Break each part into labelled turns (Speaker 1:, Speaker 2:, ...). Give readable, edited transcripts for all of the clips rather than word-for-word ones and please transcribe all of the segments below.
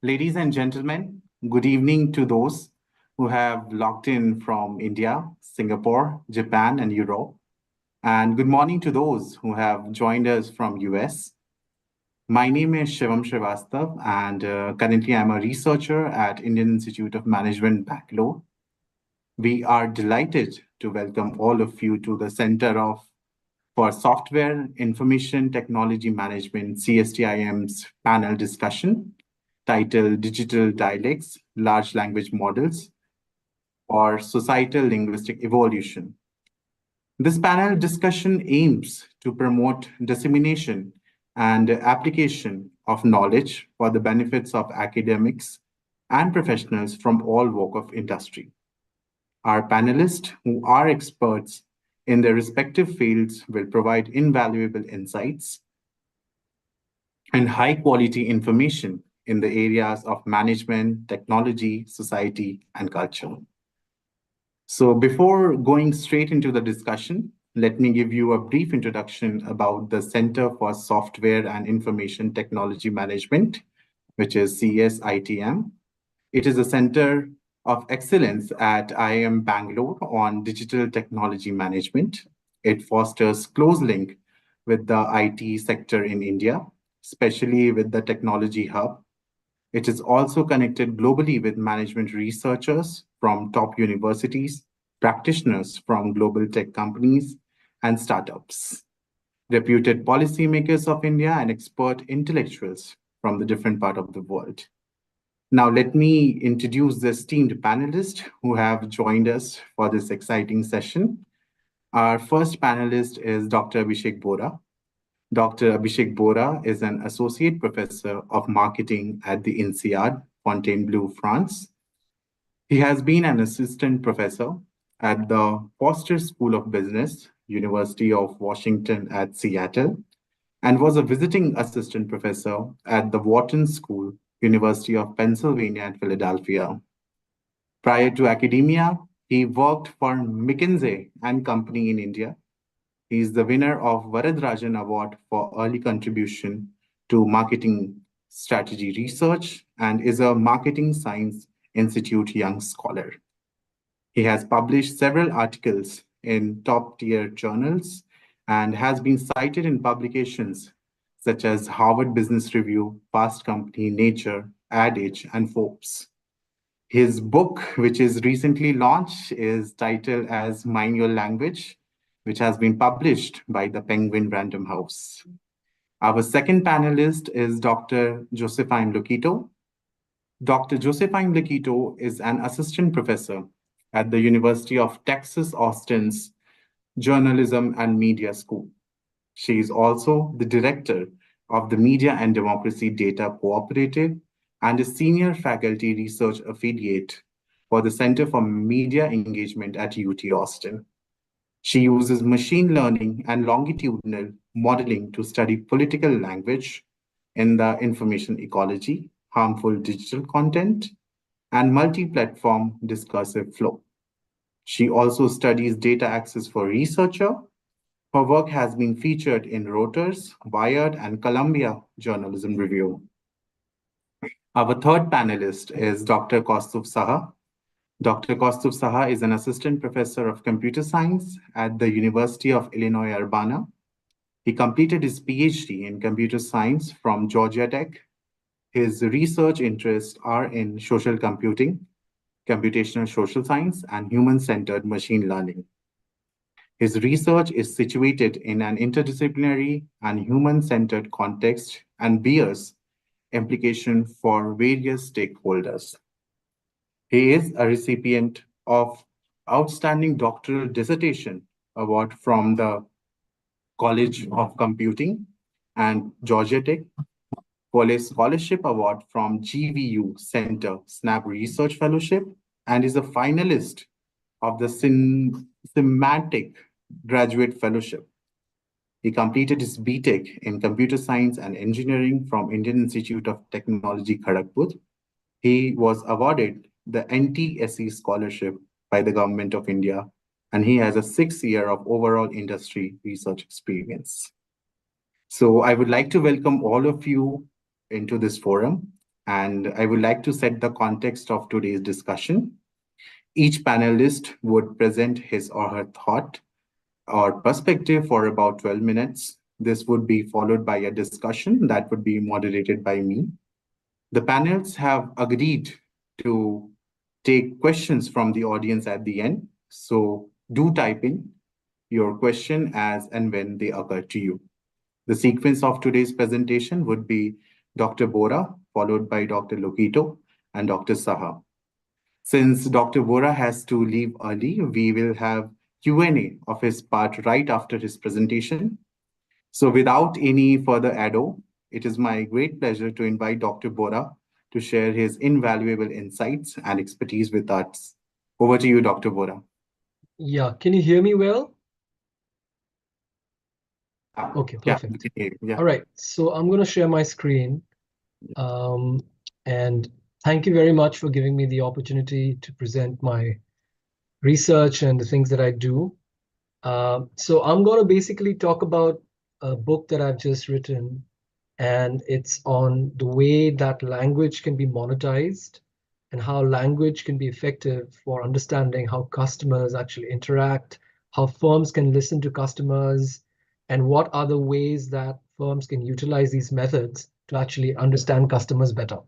Speaker 1: Ladies and gentlemen, good evening to those who have logged in from India, Singapore, Japan, and Europe. And good morning to those who have joined us from US. My name is Shivam Srivastav, and currently I'm a researcher at Indian Institute of Management, Bangalore. We are delighted to welcome all of you to the Center for Software Information Technology Management, CSTIM's panel discussion titled Digital Dialects, Large Language Models for Societal Linguistic Evolution. This panel discussion aims to promote dissemination and application of knowledge for the benefits of academics and professionals from all walks of industry. Our panelists, who are experts in their respective fields, will provide invaluable insights and high-quality information in the areas of management, technology, society, and culture. So before going straight into the discussion, let me give you a brief introduction about the Center for Software and Information Technology Management, which is CSITM. It is a center of excellence at IIM Bangalore on digital technology management. It fosters close link with the IT sector in India, especially with the technology hub. It is also connected globally with management researchers from top universities, practitioners from global tech companies and startups, reputed policymakers of India, and expert intellectuals from the different part of the world. Now, let me introduce the esteemed panelists who have joined us for this exciting session. Our first panelist is Dr. Abhishek Bora. Dr. Abhishek Bora is an associate professor of marketing at the INSEAD, Fontainebleau, France. He has been an assistant professor at the Foster School of Business, University of Washington at Seattle, and was a visiting assistant professor at the Wharton School, University of Pennsylvania at Philadelphia. Prior to academia, he worked for McKinsey and Company in India. He is the winner of Varadarajan Award for early contribution to marketing strategy research and is a Marketing Science Institute Young Scholar. He has published several articles in top-tier journals and has been cited in publications such as Harvard Business Review, Fast Company, Nature, Ad Age, and Forbes. His book, which is recently launched, is titled as Mind Your Language, which has been published by the Penguin Random House. Our second panelist is Dr. Josephine Luquito. Dr. Josephine Luquito is an assistant professor at the University of Texas Austin's Journalism and Media School. She is also the director of the Media and Democracy Data Cooperative and a senior faculty research affiliate for the Center for Media Engagement at UT Austin. She uses machine learning and longitudinal modeling to study political language in the information ecology, harmful digital content, and multi-platform discursive flow. She also studies data access for researcher. Her work has been featured in Reuters, Wired, and Columbia Journalism Review. Our third panelist is Dr. Kaustuv Saha. Dr. Kaustuv Saha is an assistant professor of computer science at the University of Illinois, Urbana. He completed his PhD in computer science from Georgia Tech. His research interests are in social computing, computational social science, and human-centered machine learning. His research is situated in an interdisciplinary and human-centered context and bears implication for various stakeholders. He is a recipient of Outstanding Doctoral Dissertation Award from the College of Computing and Georgia Tech, Wallace Scholarship Award from GVU Center SNAP Research Fellowship, and is a finalist of the Semantic Graduate Fellowship. He completed his BTech in Computer Science and Engineering from Indian Institute of Technology, Kharagpur. He was awarded the NTSE scholarship by the Government of India, and he has a 6 year of overall industry research experience. So I would like to welcome all of you into this forum. and I would like to set the context of today's discussion. Each panelist would present his or her thought or perspective for about 12 minutes. This would be followed by a discussion that would be moderated by me. The panels have agreed to take questions from the audience at the end. So do type in your question as and when they occur to you. The sequence of today's presentation would be Dr. Bora, followed by Dr. Lokito and Dr. Saha. Since Dr. Bora has to leave early, we will have Q&A of his part right after his presentation. So without any further ado, it is my great pleasure to invite Dr. Bora to share his invaluable insights and expertise with us. Over to you, Dr. Bora.
Speaker 2: Yeah, can you hear me well? Okay,
Speaker 1: Yeah,
Speaker 2: perfect.
Speaker 1: yeah.
Speaker 2: All right, so I'm going to share my screen. And thank you very much for giving me the opportunity to present my research and the things that I do. So I'm going to basically talk about a book that I've just written, and it's on the way that language can be monetized and how language can be effective for understanding how customers actually interact, how firms can listen to customers, and what are the ways that firms can utilize these methods to actually understand customers better.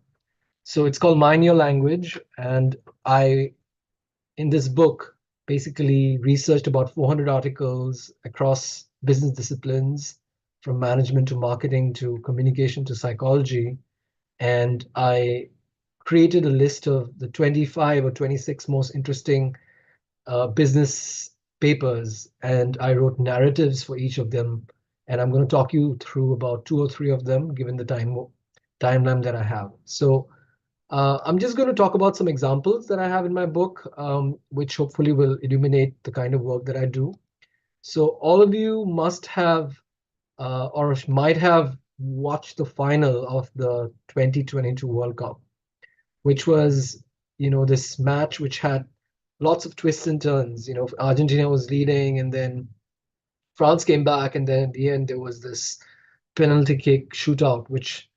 Speaker 2: So it's called Mind Your Language, and I, in this book, basically researched about 400 articles across business disciplines, from management to marketing to communication to psychology. And I created a list of the 25 or 26 most interesting business papers, and I wrote narratives for each of them. And I'm going to talk you through about 2 or 3 of them, given the timeline that I have. So I'm just going to talk about some examples that I have in my book, which hopefully will illuminate the kind of work that I do. So all of you must have or might have watched the final of the 2022 World Cup, which was, this match which had lots of twists and turns. Argentina was leading, and then France came back, and then at the end there was this penalty kick shootout, which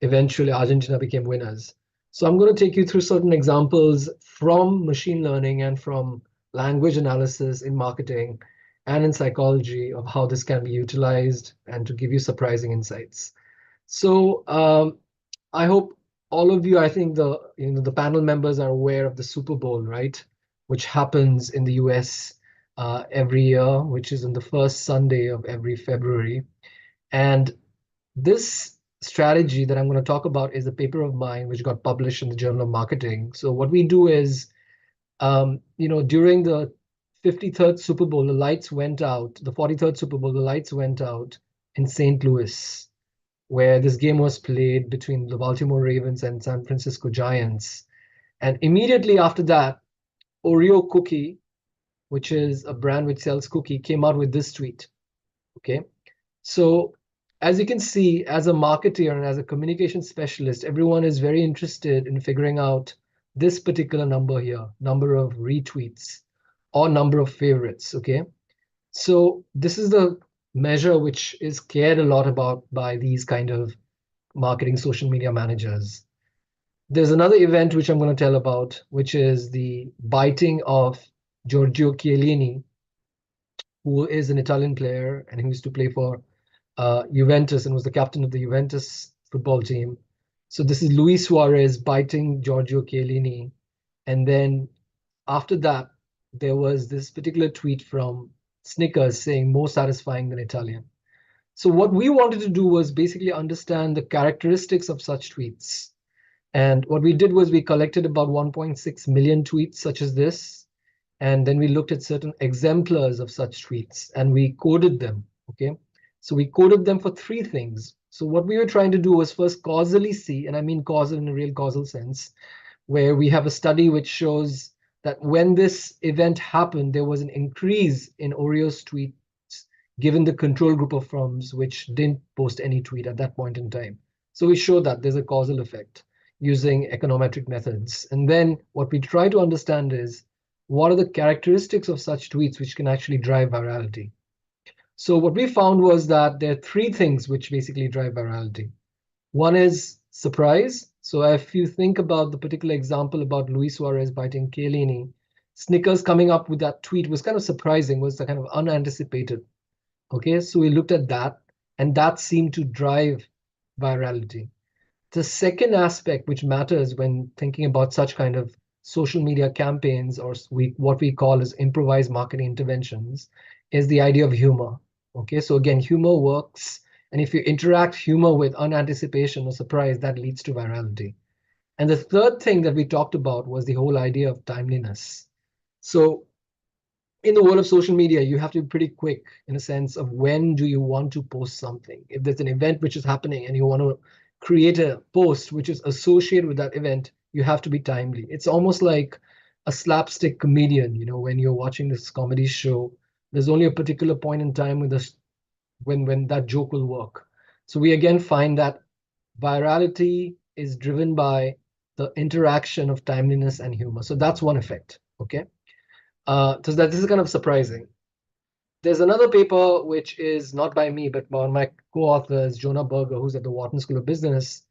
Speaker 2: eventually Argentina became winners. So I'm going to take you through certain examples from machine learning and from language analysis in marketing and in psychology of how this can be utilized, and to give you surprising insights. So I hope all of you, I think the panel members are aware of the Super Bowl, right? Which happens in the US every year, which is on the first Sunday of every February. And this strategy that I'm going to talk about is a paper of mine which got published in the Journal of Marketing. So what we do is, during the 53rd Super Bowl, the lights went out. The 43rd Super Bowl, the lights went out in St. Louis, where this game was played between the Baltimore Ravens and San Francisco Giants. And immediately after that, Oreo Cookie, which is a brand which sells cookie, came out with this tweet. Okay. So as you can see, as a marketer and as a communication specialist, everyone is very interested in figuring out this particular number here, number of retweets or number of favorites. Okay. So this is the measure which is cared a lot about by these kind of marketing social media managers. There's another event which I'm going to tell about, which is the biting of Giorgio Chiellini, who is an Italian player and who used to play for Juventus and was the captain of the Juventus football team. So this is Luis Suarez biting Giorgio Chiellini. And then after that, there was this particular tweet from Snickers saying more satisfying than Italian. So what we wanted to do was basically understand the characteristics of such tweets. And what we did was we collected about 1.6 million tweets such as this. And then we looked at certain exemplars of such tweets and we coded them. Okay. So we coded them for 3 things. So what we were trying to do was first causally see, and I mean causal in a real causal sense, where we have a study which shows that when this event happened, there was an increase in Oreo's tweets given the control group of firms which didn't post any tweet at that point in time. So we show that there's a causal effect using econometric methods. And then what we try to understand is, what are the characteristics of such tweets which can actually drive virality? So what we found was that there are 3 things which basically drive virality. One is surprise, So if you think about the particular example about Luis Suarez biting Chiellini, Snickers coming up with that tweet was kind of surprising, was kind of unanticipated. Okay, so we looked at that, and that seemed to drive virality. The second aspect which matters when thinking about such kind of social media campaigns, or what we call as improvised marketing interventions, is the idea of humor. Okay, so again, humor works, and if you interact humor with unanticipation or surprise, that leads to virality. And the third thing that we talked about was the whole idea of timeliness. So in the world of social media, you have to be pretty quick in a sense of when do you want to post something. If there's an event which is happening and you want to create a post which is associated with that event, you have to be timely. It's almost like a slapstick comedian, when you're watching this comedy show, there's only a particular point in time when that joke will work. So we again find that virality is driven by the interaction of timeliness and humor. So that's one effect. Okay. So that this is kind of surprising. There's another paper which is not by me, but by my co-authors, Jonah Berger, who's at the Wharton School of Business.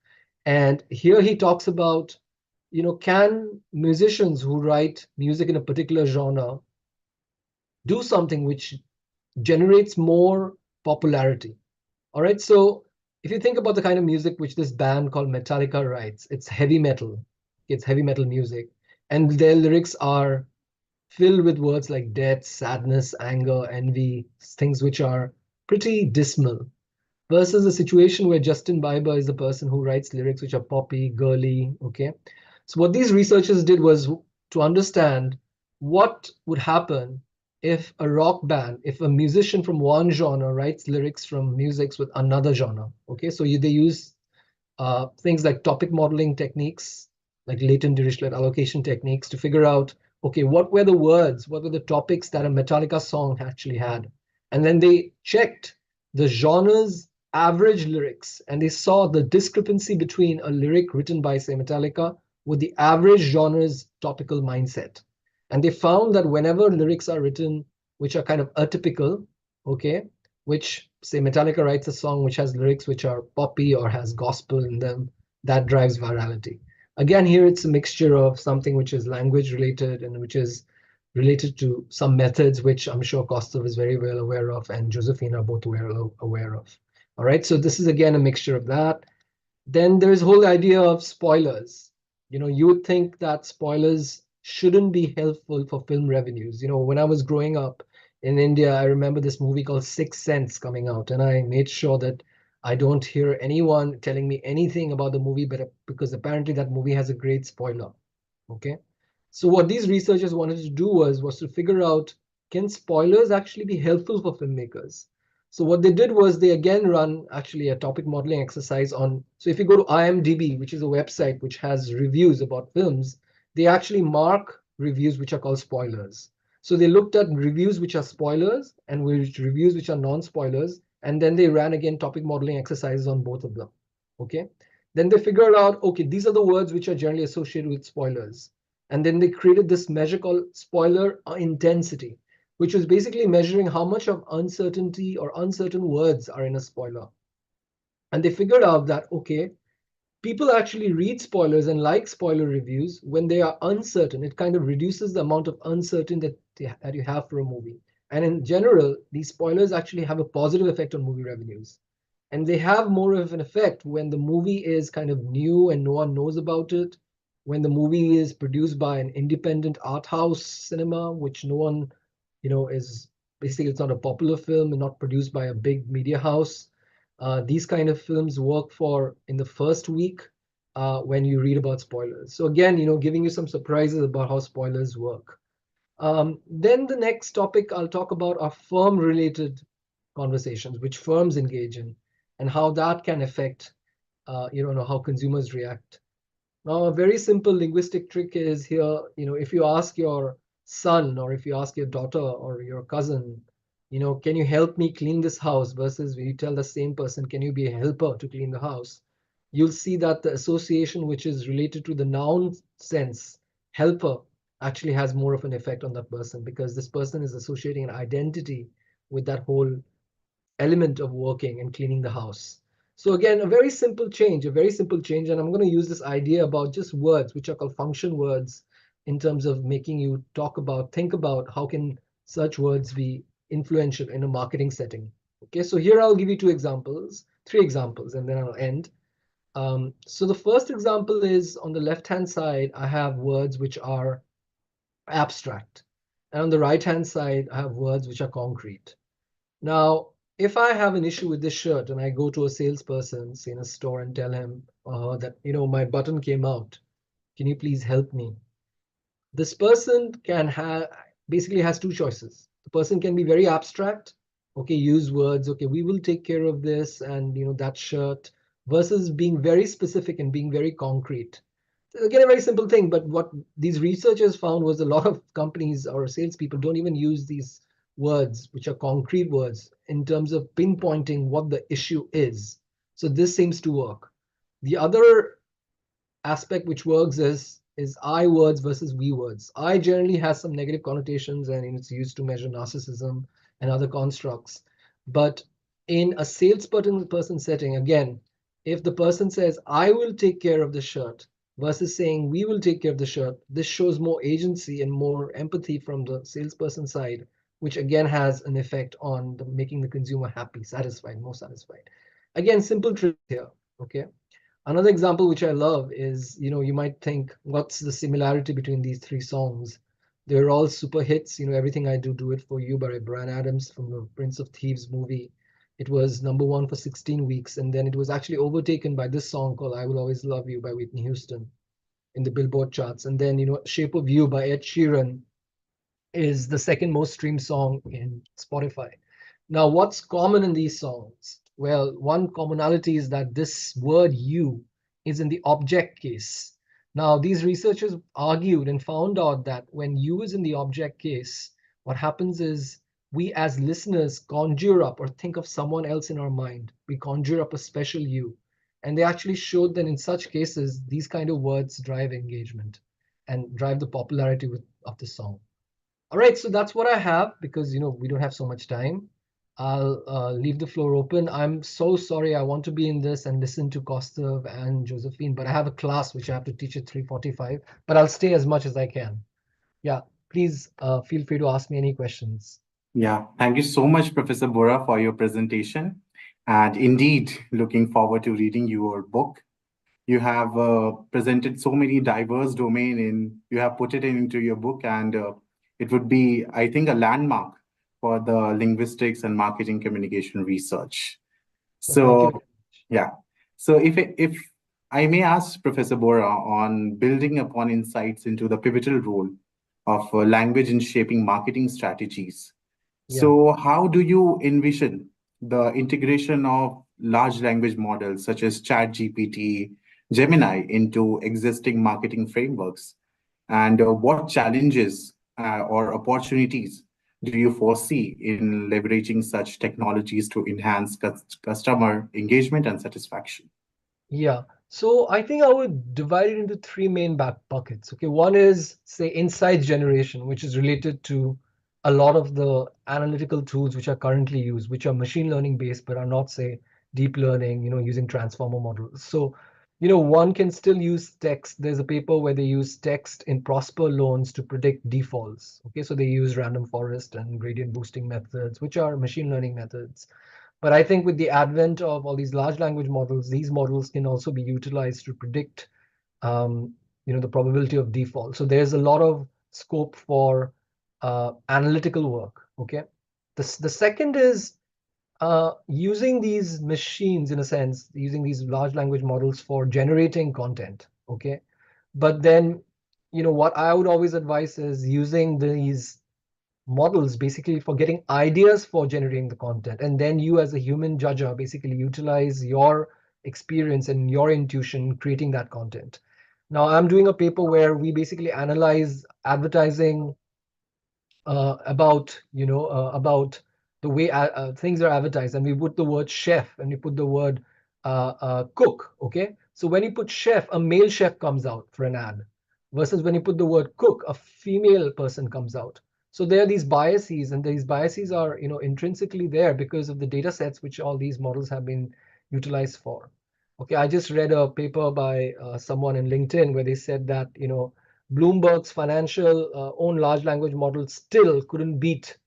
Speaker 2: And here he talks about, can musicians who write music in a particular genre do something which generates more popularity? All right. So if you think about the kind of music which this band called Metallica writes, it's heavy metal. It's heavy metal music. And their lyrics are filled with words like death, sadness, anger, envy, things which are pretty dismal, versus a situation where Justin Bieber is the person who writes lyrics which are poppy, girly. Okay. So, what these researchers did was to understand what would happen if a rock band, if a musician from one genre writes lyrics from musics with another genre. Okay. So, they use things like topic modeling techniques, like latent dirichlet allocation techniques, to figure out, okay, what were the words, what were the topics that a Metallica song actually had. And then they checked the genre's average lyrics, and they saw the discrepancy between a lyric written by, say, Metallica with the average genre's topical mindset. And they found that whenever lyrics are written which are kind of atypical, okay, which, say, Metallica writes a song which has lyrics which are poppy or has gospel in them, that drives virality. Again, here it's a mixture of something which is language related and which is related to some methods which I'm sure Kostov is very well aware of and Josephine are both aware of. All right, so this is again a mixture of that. Then there's whole idea of spoilers. You would think that spoilers shouldn't be helpful for film revenues. When I was growing up in India, I remember this movie called Sixth Sense coming out, and I made sure that I don't hear anyone telling me anything about the movie, but because apparently that movie has a great spoiler. Okay. So what these researchers wanted to do was to figure out, can spoilers actually be helpful for filmmakers? So what they did was they again run actually a topic modeling exercise on. So if you go to IMDb, which is a website which has reviews about films, they actually mark reviews which are called spoilers. So they looked at reviews which are spoilers and reviews which are non-spoilers, and then they ran again topic modeling exercises on both of them. Okay. Then they figured out, okay, these are the words which are generally associated with spoilers. And then they created this measure called spoiler intensity, which was basically measuring how much of uncertainty or uncertain words are in a spoiler. And they figured out that, okay, people actually read spoilers and like spoiler reviews when they are uncertain. It kind of reduces the amount of uncertainty that you have for a movie. And in general, these spoilers actually have a positive effect on movie revenues. And they have more of an effect when the movie is kind of new and no one knows about it, when the movie is produced by an independent art house cinema, which no one, is basically, it's not a popular film and not produced by a big media house. These kind of films work for in the first week when you read about spoilers. So again, giving you some surprises about how spoilers work. Then the next topic I'll talk about are firm-related conversations, which firms engage in, and how that can affect, how consumers react. Now, a very simple linguistic trick is here, if you ask your son or if you ask your daughter or your cousin, can you help me clean this house versus when you tell the same person, can you be a helper to clean the house? You'll see that the association which is related to the noun sense, helper, actually has more of an effect on that person because this person is associating an identity with that whole element of working and cleaning the house. So again, a very simple change, and I'm going to use this idea about just words, which are called function words, in terms of making you think about how can such words be influential in a marketing setting. Okay, so here I'll give you three examples, and then I'll end. So the first example is on the left-hand side, I have words which are abstract. And on the right-hand side, I have words which are concrete. Now, if I have an issue with this shirt and I go to a salesperson, say in a store, and tell him that, my button came out, can you please help me? This person can have basically has two choices. The person can be very abstract, okay, use words, okay, we will take care of this and that shirt, versus being very specific and being very concrete. Again, a very simple thing, but what these researchers found was a lot of companies or salespeople don't even use these words, which are concrete words, in terms of pinpointing what the issue is. So this seems to work. The other aspect which works is I words versus we words. I generally has some negative connotations, and it's used to measure narcissism and other constructs. But in a salesperson setting, again, if the person says I will take care of the shirt versus saying we will take care of the shirt, this shows more agency and more empathy from the salesperson side, which again has an effect on making the consumer happy, satisfied, more satisfied. Again, simple trick here. Okay. Another example which I love is, you might think, what's the similarity between these three songs? They're all super hits. Everything I Do, Do It For You by Bryan Adams from the Prince of Thieves movie. It was number one for 16 weeks, and then it was actually overtaken by this song called I Will Always Love You by Whitney Houston in the Billboard charts. And then, Shape of You by Ed Sheeran is the second most streamed song in Spotify. Now, what's common in these songs? Well, one commonality is that this word you is in the object case. Now, these researchers argued and found out that when you is in the object case, what happens is we as listeners conjure up or think of someone else in our mind. We conjure up a special you. And they actually showed that in such cases, these kind of words drive engagement and drive the popularity of the song. All right, so that's what I have because we don't have so much time. I'll leave the floor open. I'm so sorry. I want to be in this and listen to Kostov and Josephine, but I have a class which I have to teach at 3:45. But I'll stay as much as I can. Yeah, please feel free to ask me any questions.
Speaker 1: Yeah, thank you so much, Professor Bora, for your presentation. And indeed, looking forward to reading your book. You have presented so many diverse domain in, you have put it into your book, and it would be, I think, a landmark for the linguistics and marketing communication research.
Speaker 2: So thank you.
Speaker 1: So, yeah. So if I may ask Professor Bora on building upon insights into the pivotal role of language in shaping marketing strategies.
Speaker 2: Yeah.
Speaker 1: So how do you envision the integration of large language models such as ChatGPT, Gemini into existing marketing frameworks? And what challenges or opportunities do you foresee in leveraging such technologies to enhance customer engagement and satisfaction?
Speaker 2: Yeah. So I think I would divide it into three main buckets. Okay. One is, say, insights generation, which is related to a lot of the analytical tools which are currently used, which are machine learning based, but are not, say, deep learning, using transformer models. So, one can still use text. There's a paper where they use text in Prosper loans to predict defaults. Okay. So they use random forest and gradient boosting methods, which are machine learning methods. But I think with the advent of all these large language models, these models can also be utilized to predict, um, the probability of default. So there's a lot of scope for analytical work. Okay. The second is using these machines, in a sense, using these large language models for generating content. Okay. But then, what I would always advise is using these models basically for getting ideas for generating the content, and then you as a human judger basically utilize your experience and your intuition creating that content. Now I'm doing a paper where we basically analyze advertising about the way things are advertised, and we put the word chef and we put the word cook. Okay, so when you put chef, a male chef comes out for an ad, versus when you put the word cook, a female person comes out. So there are these biases, and these biases are intrinsically there because of the data sets which all these models have been utilized for. Okay, I just read a paper by someone in LinkedIn where they said that, Bloomberg's financial own large language model still couldn't beat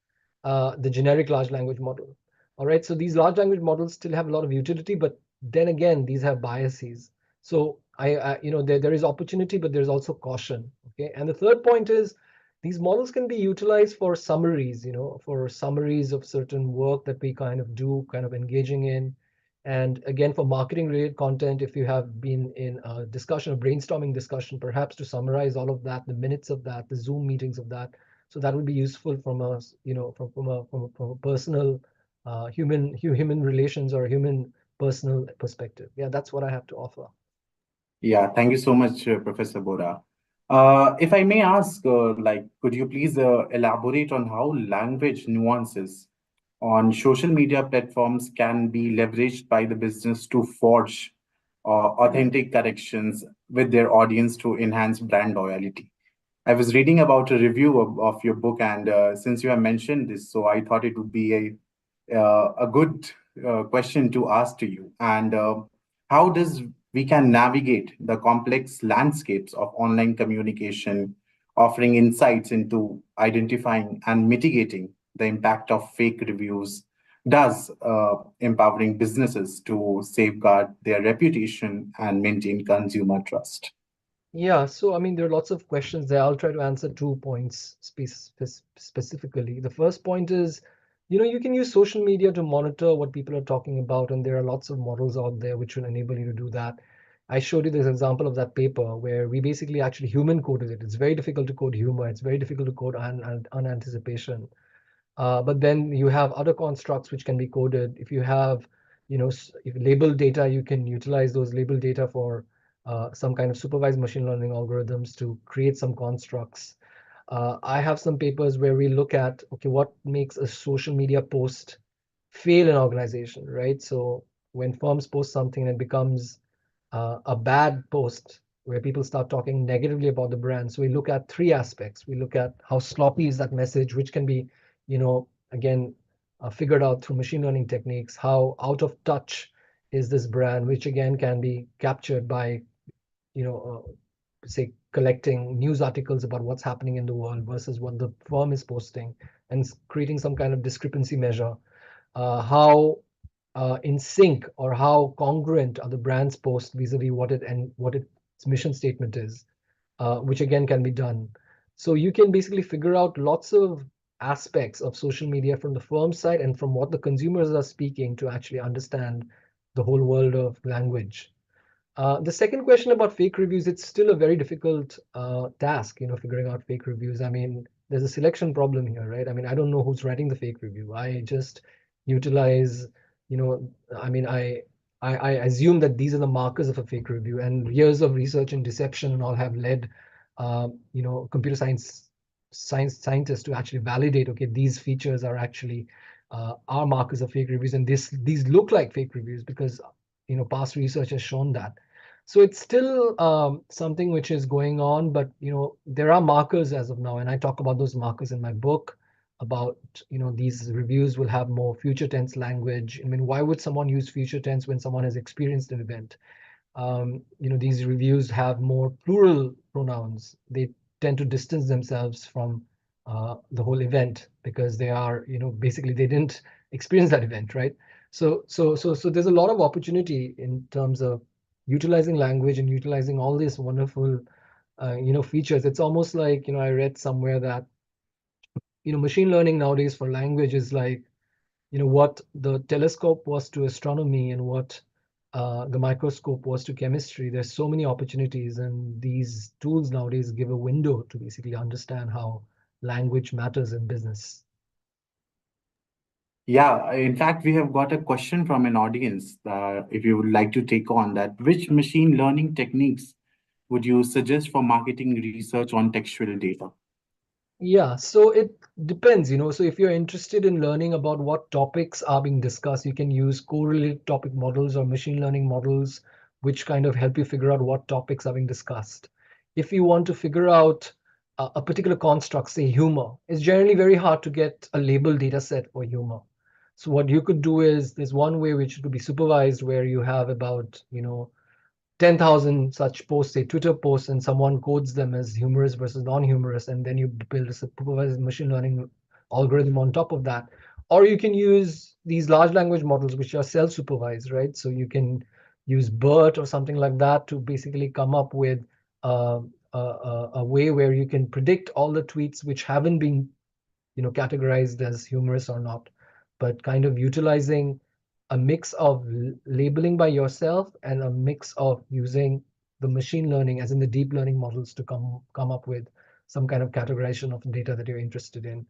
Speaker 2: the generic large language model. All right, so these large language models still have a lot of utility, but then again, these have biases. So there is opportunity, but there's also caution. Okay, and the third point is these models can be utilized for summaries, for summaries of certain work that we kind of do, kind of engaging in. And again, for marketing related content, if you have been in a discussion, a brainstorming discussion, perhaps to summarize all of that, the minutes of that, the Zoom meetings of that, so that would be useful from a from a personal human relations or human personal perspective. Yeah, that's what I have to offer.
Speaker 1: Yeah, thank you so much, Professor Bora. If I may ask, could you please elaborate on how language nuances on social media platforms can be leveraged by the business to forge authentic connections with their audience to enhance brand loyalty? I was reading about a review of your book, and since you have mentioned this, so I thought it would be a good question to ask to you. And how does we can navigate the complex landscapes of online communication, offering insights into identifying and mitigating the impact of fake reviews, does empowering businesses to safeguard their reputation and maintain consumer trust?
Speaker 2: Yeah, so I mean, there are lots of questions there. I'll try to answer 2 points specifically. The first point is, you can use social media to monitor what people are talking about, and there are lots of models out there which will enable you to do that. I showed you this example of that paper where we basically actually human coded it. It's very difficult to code humor. It's very difficult to code unanticipation. But then you have other constructs which can be coded. If you have, if label data, you can utilize those label data for some kind of supervised machine learning algorithms to create some constructs. I have some papers where we look at, okay, what makes a social media post fail an organization, right? So when firms post something and it becomes a bad post where people start talking negatively about the brand. So we look at 3 aspects. We look at how sloppy is that message, which can be, again, figured out through machine learning techniques. How out of touch is this brand, which again can be captured by, say, collecting news articles about what's happening in the world versus what the firm is posting and creating some kind of discrepancy measure. How in sync or how congruent are the brand's post vis-a-vis what its mission statement is, which again can be done. So you can basically figure out lots of aspects of social media from the firm side and from what the consumers are speaking to actually understand the whole world of language. The second question about fake reviews, it's still a very difficult task, figuring out fake reviews. I mean, there's a selection problem here, right? I mean, I don't know who's writing the fake review. I just utilize, you know, I mean, I assume that these are the markers of a fake review, and years of research and deception and all have led, computer scientists to actually validate, okay, these features are actually are markers of fake reviews, and these look like fake reviews because past research has shown that. So it's still something which is going on, but there are markers as of now, and I talk about those markers in my book. About these reviews will have more future tense language. I mean, why would someone use future tense when someone has experienced an event? These reviews have more plural pronouns. They tend to distance themselves from the whole event because they are, basically they didn't experience that event, right? So there's a lot of opportunity in terms of utilizing language and utilizing all these wonderful, features. It's almost like, I read somewhere that, machine learning nowadays for language is like, what the telescope was to astronomy and what the microscope was to chemistry. There's so many opportunities, and these tools nowadays give a window to basically understand how language matters in business.
Speaker 1: Yeah, in fact, we have got a question from an audience. If you would like to take on that, which machine learning techniques would you suggest for marketing research on textual data?
Speaker 2: Yeah, so it depends, So if you're interested in learning about what topics are being discussed, you can use correlated topic models or machine learning models, which kind of help you figure out what topics are being discussed. If you want to figure out a particular construct, say humor, it's generally very hard to get a label data set for humor. So what you could do is, there's one way which could be supervised, where you have about 10,000 such posts, say Twitter posts, and someone codes them as humorous versus non-humorous, and then you build a supervised machine learning algorithm on top of that. Or you can use these large language models, which are self-supervised, right? So you can use BERT or something like that to basically come up with a way where you can predict all the tweets which haven't been categorized as humorous or not, but kind of utilizing a mix of labeling by yourself and a mix of using the machine learning, as in the deep learning models, to come up with some kind of categorization of data that you're interested in.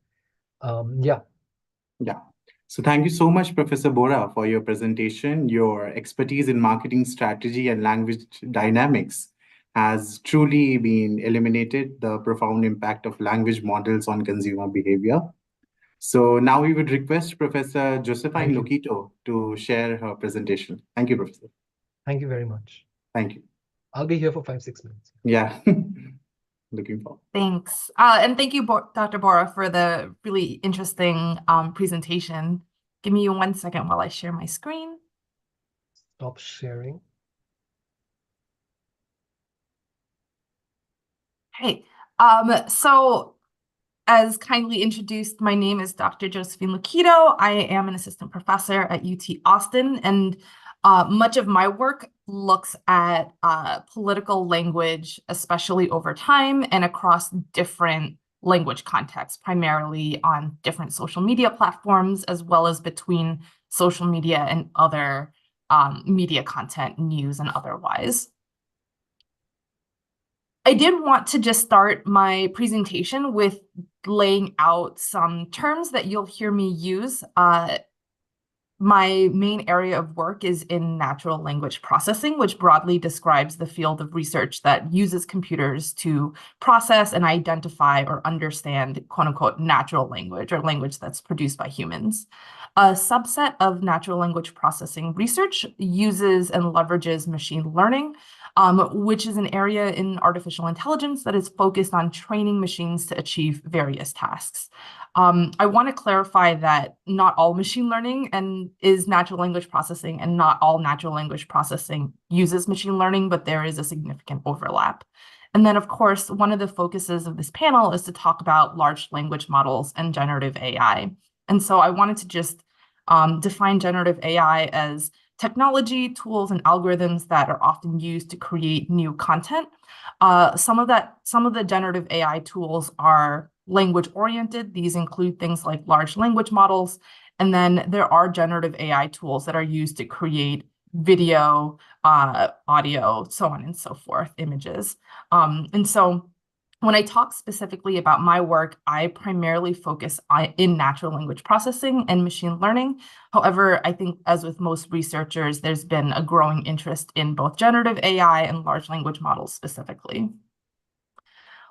Speaker 2: Yeah.
Speaker 1: Yeah. So thank you so much, Professor Bora, for your presentation. Your expertise in marketing strategy and language dynamics has truly been eliminated the profound impact of language models on consumer behavior. So now we would request Professor Josephine
Speaker 2: Thank you.
Speaker 1: Lokito to share her presentation. Thank you, Professor.
Speaker 2: Thank you very much.
Speaker 1: Thank you.
Speaker 2: I'll be here for 5-6 minutes.
Speaker 1: Yeah. Looking forward.
Speaker 3: Thanks. And thank you, Dr. Bora, for the really interesting presentation. Give me 1 second while I share my screen.
Speaker 2: Stop sharing.
Speaker 3: Hey, so as kindly introduced, my name is Dr. Josephine Lokito. I am an assistant professor at UT Austin, and much of my work looks at political language, especially over time and across different language contexts, primarily on different social media platforms, as well as between social media and other media content, news and otherwise. I did want to just start my presentation with laying out some terms that you'll hear me use. My main area of work is in natural language processing, which broadly describes the field of research that uses computers to process and identify or understand, quote unquote, natural language, or language that's produced by humans. A subset of natural language processing research uses and leverages machine learning, which is an area in artificial intelligence that is focused on training machines to achieve various tasks. I want to clarify that not all machine learning is natural language processing, and not all natural language processing uses machine learning, but there is a significant overlap. And then, of course, one of the focuses of this panel is to talk about large language models and generative AI. And so I wanted to just define generative AI as technology, tools, and algorithms that are often used to create new content. Some of the generative AI tools are language-oriented. These include things like large language models. And then there are generative AI tools that are used to create video, audio, so on and so forth, images. And so when I talk specifically about my work, I primarily focus in natural language processing and machine learning. However, I think, as with most researchers, there's been a growing interest in both generative AI and large language models specifically.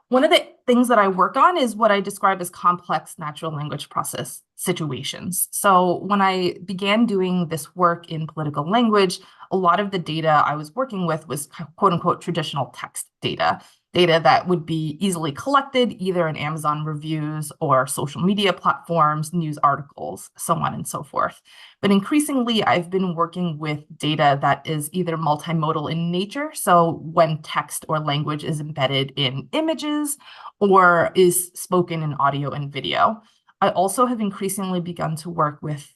Speaker 3: One of the things that I work on is what I describe as complex natural language process situations. So when I began doing this work in political language, a lot of the data I was working with was quote unquote traditional text data that would be easily collected either in Amazon reviews or social media platforms, news articles, so on and so forth. But increasingly, I've been working with data that is either multimodal in nature, so when text or language is embedded in images or is spoken in audio and video. I also have increasingly begun to work with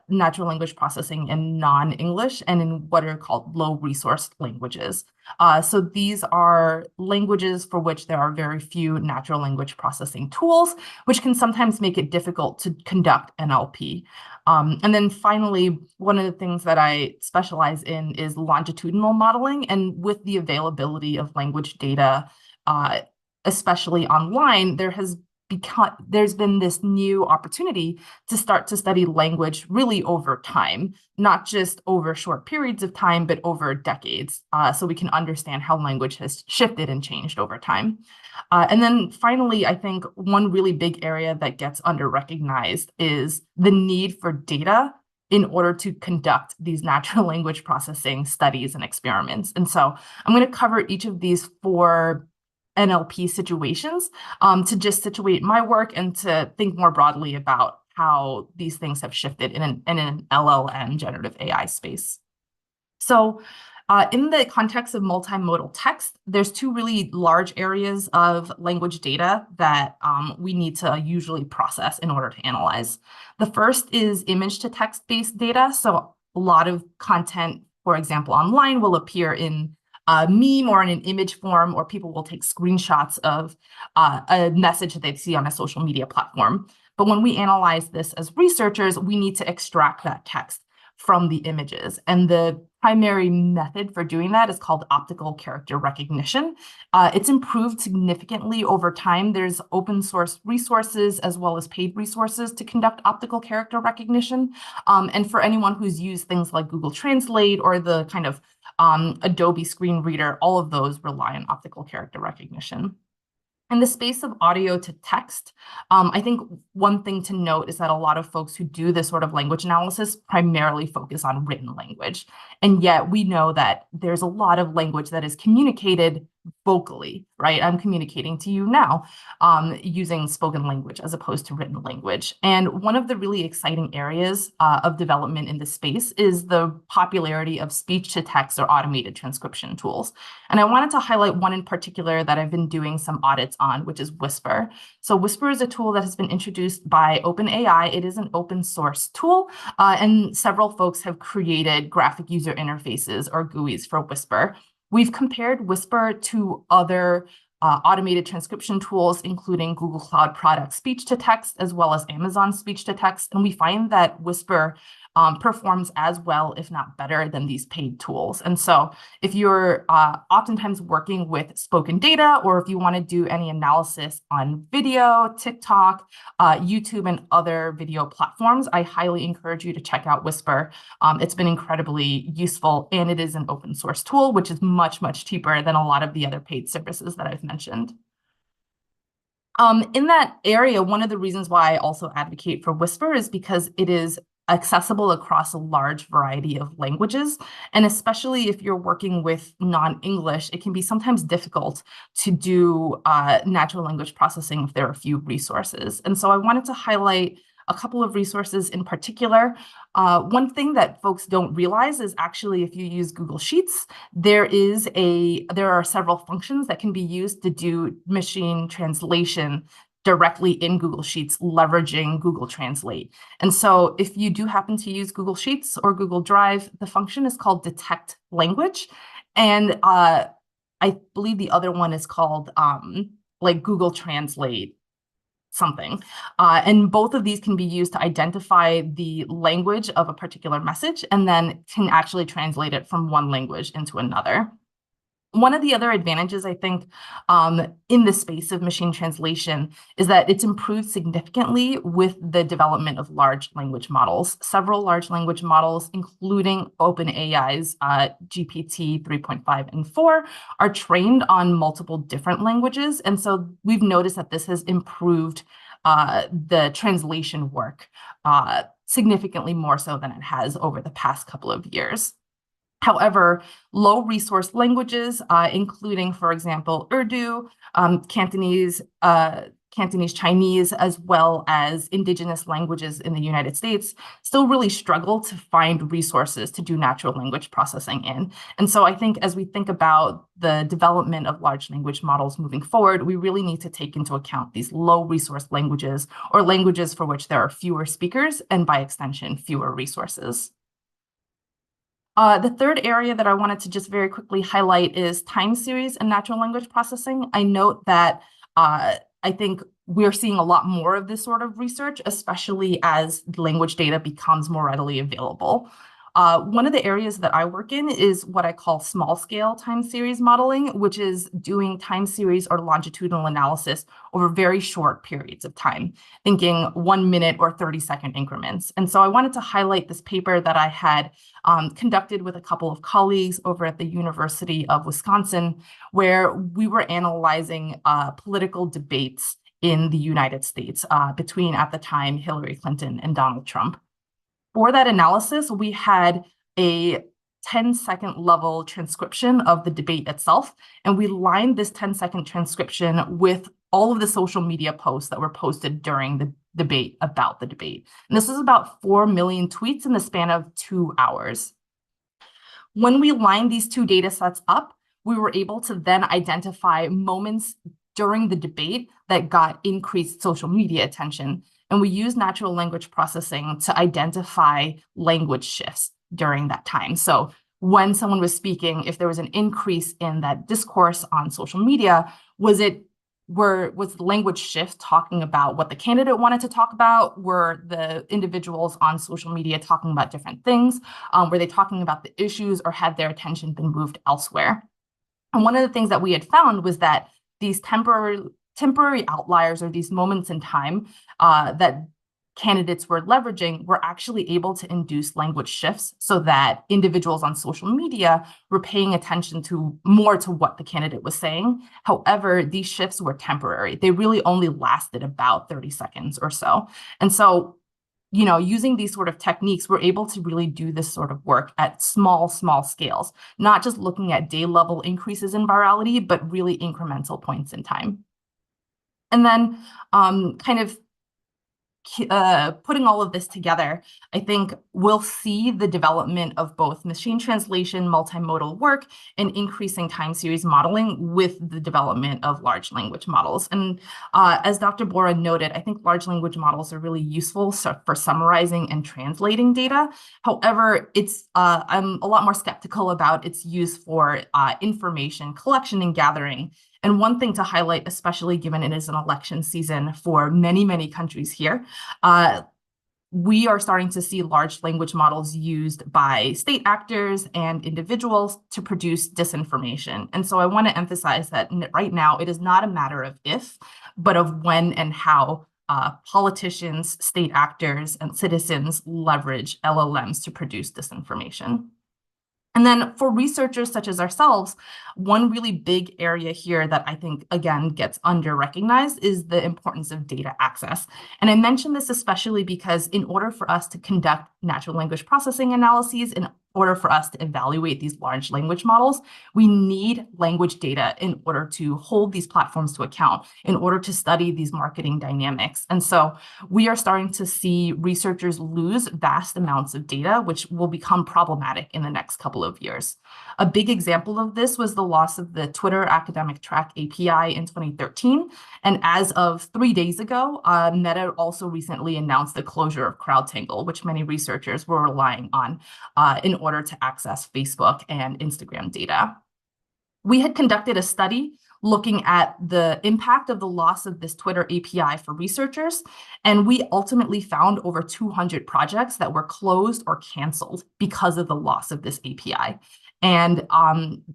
Speaker 3: natural language processing in non-English and in what are called low-resource languages. So these are languages for which there are very few natural language processing tools, which can sometimes make it difficult to conduct NLP. And then finally, one of the things that I specialize in is longitudinal modeling. And with the availability of language data, especially online, there's been this new opportunity to start to study language really over time, not just over short periods of time, but over decades, so we can understand how language has shifted and changed over time. And then finally, I think one really big area that gets under-recognized is the need for data in order to conduct these natural language processing studies and experiments. And so I'm going to cover each of these 4 NLP situations to just situate my work and to think more broadly about how these things have shifted in an LLM generative AI space. So in the context of multimodal text, there's two really large areas of language data that we need to usually process in order to analyze. The first is image to text-based data. So a lot of content, for example, online will appear in a meme or in an image form, or people will take screenshots of a message that they see on a social media platform. But when we analyze this as researchers, we need to extract that text from the images. And the primary method for doing that is called optical character recognition. It's improved significantly over time. There's open source resources as well as paid resources to conduct optical character recognition. And for anyone who's used things like Google Translate or the kind of Adobe screen reader, all of those rely on optical character recognition. In the space of audio to text, I think one thing to note is that a lot of folks who do this sort of language analysis primarily focus on written language. And yet we know that there's a lot of language that is communicated vocally, right? I'm communicating to you now using spoken language as opposed to written language. And one of the really exciting areas of development in this space is the popularity of speech to text or automated transcription tools. And I wanted to highlight one in particular that I've been doing some audits on, which is Whisper. So Whisper is a tool that has been introduced by OpenAI. It is an open source tool, and several folks have created graphic user interfaces or GUIs for Whisper. We've compared Whisper to other automated transcription tools, including Google Cloud Product speech to text, as well as Amazon speech to text. And we find that Whisper performs as well, if not better, than these paid tools. And so if you're oftentimes working with spoken data, or if you want to do any analysis on video, TikTok, YouTube, and other video platforms, I highly encourage you to check out Whisper. It's been incredibly useful, and it is an open source tool, which is much, much cheaper than a lot of the other paid services that I've mentioned. In that area, one of the reasons why I also advocate for Whisper is because it is accessible across a large variety of languages. And especially if you're working with non-English, it can be sometimes difficult to do natural language processing if there are few resources. And so I wanted to highlight a couple of resources in particular. One thing that folks don't realize is actually if you use Google Sheets, there are several functions that can be used to do machine translation directly in Google Sheets, leveraging Google Translate. And so if you do happen to use Google Sheets or Google Drive, the function is called detect language. And I believe the other one is called like Google Translate something. And both of these can be used to identify the language of a particular message and then can actually translate it from one language into another. One of the other advantages, I think, in the space of machine translation is that it's improved significantly with the development of large language models. Several large language models, including OpenAI's GPT 3.5 and 4, are trained on multiple different languages. And so we've noticed that this has improved the translation work significantly more so than it has over the past couple of years. However, low resource languages, including, for example, Urdu, Cantonese Chinese, as well as indigenous languages in the United States, still really struggle to find resources to do natural language processing in. And so I think as we think about the development of large language models moving forward, we really need to take into account these low resource languages or languages for which there are fewer speakers and by extension, fewer resources. The third area that I wanted to just very quickly highlight is time series and natural language processing. I note that I think we're seeing a lot more of this sort of research, especially as language data becomes more readily available. One of the areas that I work in is what I call small scale time series modeling, which is doing time series or longitudinal analysis over very short periods of time, thinking 1 minute or 30-second increments. And so I wanted to highlight this paper that I had conducted with a couple of colleagues over at the University of Wisconsin, where we were analyzing political debates in the United States between, at the time, Hillary Clinton and Donald Trump. For that analysis, we had a 10-second level transcription of the debate itself, and we lined this 10-second transcription with all of the social media posts that were posted during debate about the debate. And this is about 4 million tweets in the span of 2 hours. When we lined these two data sets up, we were able to then identify moments during the debate that got increased social media attention. And we used natural language processing to identify language shifts during that time. So when someone was speaking, if there was an increase in that discourse on social media, was the language shift talking about what the candidate wanted to talk about? Were the individuals on social media talking about different things? Were they talking about the issues, or had their attention been moved elsewhere? And one of the things that we had found was that these temporary outliers, or these moments in time that candidates were leveraging, were actually able to induce language shifts, so that individuals on social media were paying attention more to what the candidate was saying. However, these shifts were temporary. They really only lasted about 30 seconds or so. And so, using these sort of techniques, we're able to really do this sort of work at small scales, not just looking at day level increases in virality, but really incremental points in time. And then kind of putting all of this together, I think we'll see the development of both machine translation, multimodal work, and increasing time series modeling with the development of large language models. And as Dr. Bora noted, I think large language models are really useful for summarizing and translating data. However, I'm a lot more skeptical about its use for information collection and gathering. And one thing to highlight, especially given it is an election season for many, many countries here, we are starting to see large language models used by state actors and individuals to produce disinformation. And so I want to emphasize that right now, it is not a matter of if, but of when and how politicians, state actors, and citizens leverage LLMs to produce disinformation. And then for researchers such as ourselves, one really big area here that I think, again, gets under-recognized is the importance of data access. And I mention this especially because in order for us to conduct natural language processing analyses, in order for us to evaluate these large language models, we need language data in order to hold these platforms to account, in order to study these marketing dynamics. And so we are starting to see researchers lose vast amounts of data, which will become problematic in the next couple of years. A big example of this was the loss of the Twitter Academic Track API in 2013. And as of 3 days ago, Meta also recently announced the closure of CrowdTangle, which many researchers were relying on in order to access Facebook and Instagram data. We had conducted a study looking at the impact of the loss of this Twitter API for researchers, and we ultimately found over 200 projects that were closed or canceled because of the loss of this API. And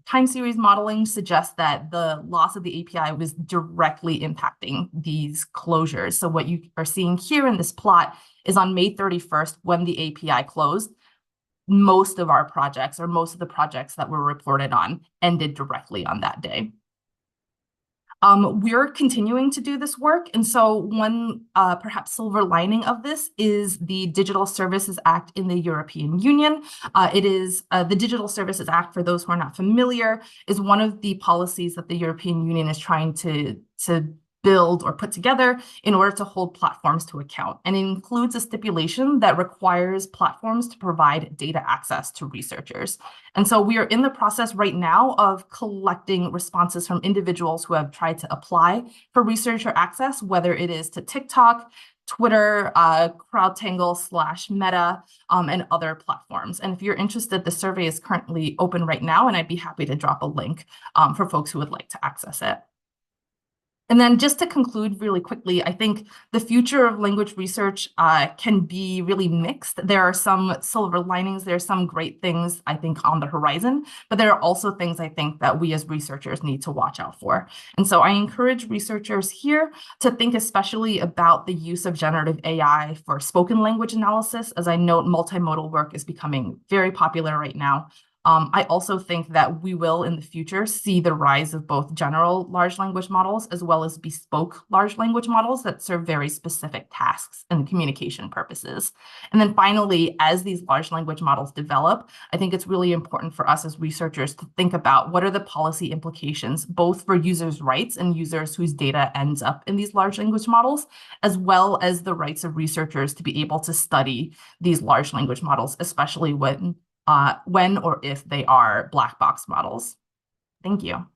Speaker 3: time series modeling suggests that the loss of the API was directly impacting these closures. So what you are seeing here in this plot is on May 31st, when the API closed, most of our projects, or most of the projects that were reported on, ended directly on that day. We're continuing to do this work. And so one perhaps silver lining of this is the Digital Services Act in the European Union. It is the Digital Services Act, for those who are not familiar, is one of the policies that the European Union is trying to build or put together in order to hold platforms to account. And it includes a stipulation that requires platforms to provide data access to researchers. And so we are in the process right now of collecting responses from individuals who have tried to apply for researcher access, whether it is to TikTok, Twitter, CrowdTangle/Meta, and other platforms. And if you're interested, the survey is currently open right now, and I'd be happy to drop a link for folks who would like to access it. And then just to conclude really quickly, I think the future of language research can be really mixed. There are some silver linings. There are some great things, I think, on the horizon, but there are also things I think that we as researchers need to watch out for. And so I encourage researchers here to think especially about the use of generative AI for spoken language analysis. As I note, multimodal work is becoming very popular right now. I also think that we will in the future see the rise of both general large language models as well as bespoke large language models that serve very specific tasks and communication purposes. And then finally, as these large language models develop, I think it's really important for us as researchers to think about what are the policy implications, both for users' rights and users whose data ends up in these large language models, as well as the rights of researchers to be able to study these large language models, especially when or if they are black box models. Thank you.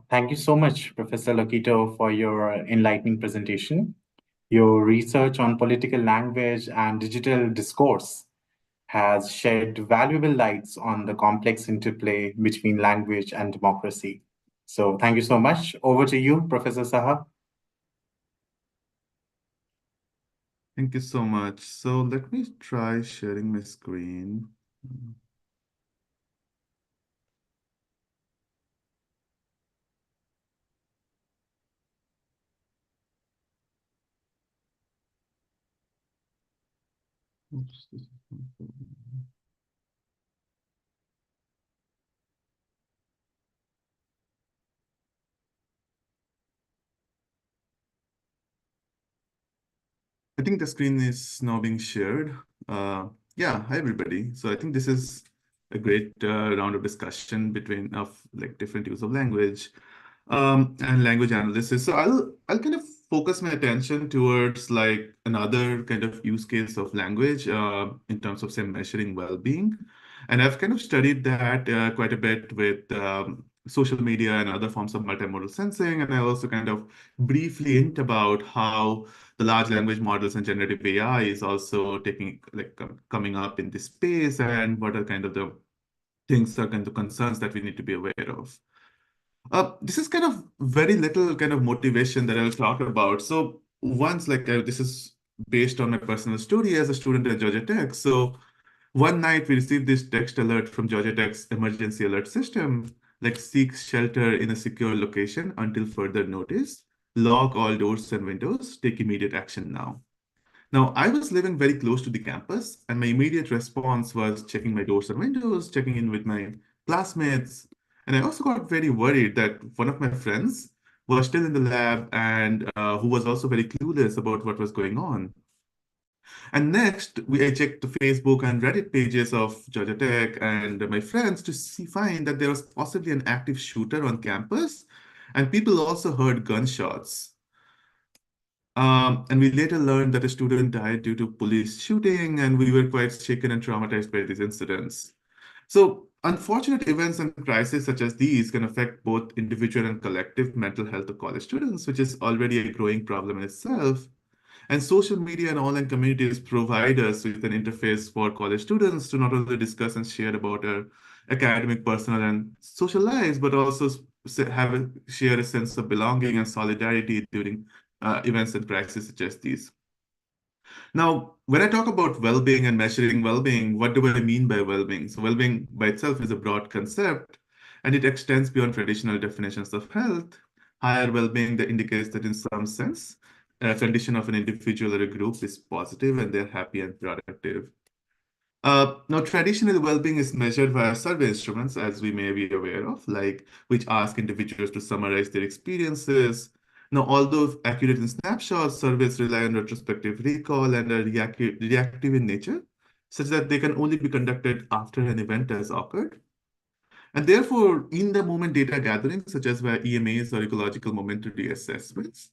Speaker 1: Thank you so much, Professor Lokito, for your enlightening presentation. Your research on political language and digital discourse has shed valuable lights on the complex interplay between language and democracy. So thank you so much. Over to you, Professor Saha.
Speaker 4: Thank you so much. So let me try sharing my screen. Oops, this is not I think the screen is now being shared. Yeah, hi everybody. So I think this is a great round of discussion between like different use of language and language analysis. So I'll kind of focus my attention towards like another kind of use case of language in terms of say measuring well-being. And I've kind of studied that quite a bit with social media and other forms of multimodal sensing. And I also kind of briefly hint about how the large language models and generative AI is also taking like coming up in this space and what are kind of the things are kind of concerns that we need to be aware of. This is kind of very little kind of motivation that I'll talk about. So once like this is based on my personal story as a student at Georgia Tech. So one night we received this text alert from Georgia Tech's emergency alert system, like seek shelter in a secure location until further notice, lock all doors and windows, take immediate action now. Now, I was living very close to the campus, and my immediate response was checking my doors and windows, checking in with my classmates. And I also got very worried that one of my friends was still in the lab and who was also very clueless about what was going on. And next, I checked the Facebook and Reddit pages of Georgia Tech and my friends to find that there was possibly an active shooter on campus, and people also heard gunshots. And we later learned that a student died due to police shooting, and we were quite shaken and traumatized by these incidents. So, unfortunate events and crises such as these can affect both individual and collective mental health of college students, which is already a growing problem in itself. And social media and online communities provide us with an interface for college students to not only discuss and share about their academic, personal, and social lives, but also share a sense of belonging and solidarity during events and crises such as these. Now, when I talk about well-being and measuring well-being, what do I mean by well-being? So well-being by itself is a broad concept, and it extends beyond traditional definitions of health. Higher well-being that indicates that in some sense, a condition of an individual or a group is positive and they're happy and productive. Now, traditionally, well-being is measured via survey instruments, as we may be aware of, like which ask individuals to summarize their experiences. Now, although accurate in snapshots, surveys rely on retrospective recall and are reactive in nature, such that they can only be conducted after an event has occurred. And therefore, in the moment data gathering, such as via EMAs or ecological momentary assessments,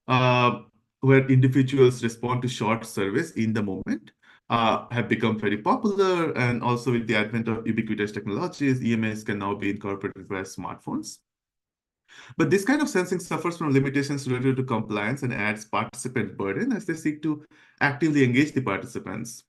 Speaker 4: uh, where individuals respond to short surveys in the moment, have become very popular. And also with the advent of ubiquitous technologies, EMAs can now be incorporated via smartphones. But this kind of sensing suffers from limitations related to compliance and adds participant burden as they seek to actively engage the participants.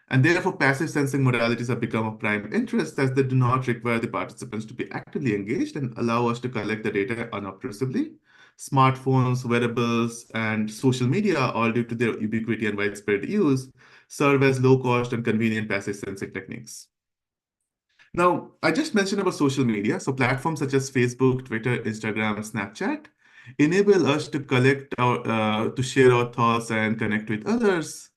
Speaker 4: And therefore, passive sensing modalities have become of prime interest as they do not require the participants to be actively engaged and allow us to collect the data unobtrusively. Smartphones, wearables, and social media, all due to their ubiquity and widespread use, serve as low-cost and convenient passive sensing techniques. Now, I just mentioned about social media. So platforms such as Facebook, Twitter, Instagram, Snapchat enable us to to share our thoughts and connect with others.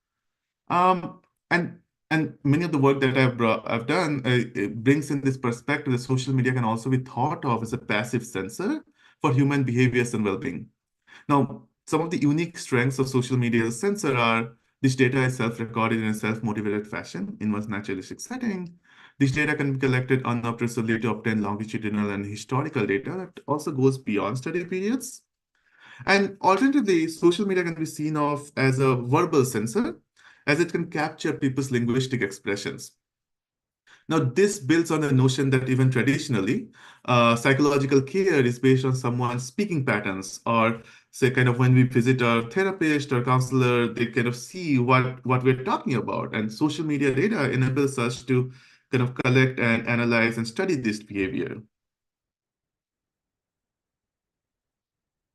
Speaker 4: And And many of the work that I've done it brings in this perspective that social media can also be thought of as a passive sensor for human behaviors and well-being. Now, some of the unique strengths of social media as a sensor are this data is self-recorded in a self-motivated fashion in one's naturalistic setting. This data can be collected unobtrusively to obtain longitudinal and historical data that also goes beyond study periods. And alternatively, social media can be seen of as a verbal sensor, as it can capture people's linguistic expressions. Now, this builds on the notion that even traditionally, psychological care is based on someone's speaking patterns, or say, kind of when we visit our therapist or counselor, they kind of see what we're talking about. And social media data enables us to kind of collect and analyze and study this behavior.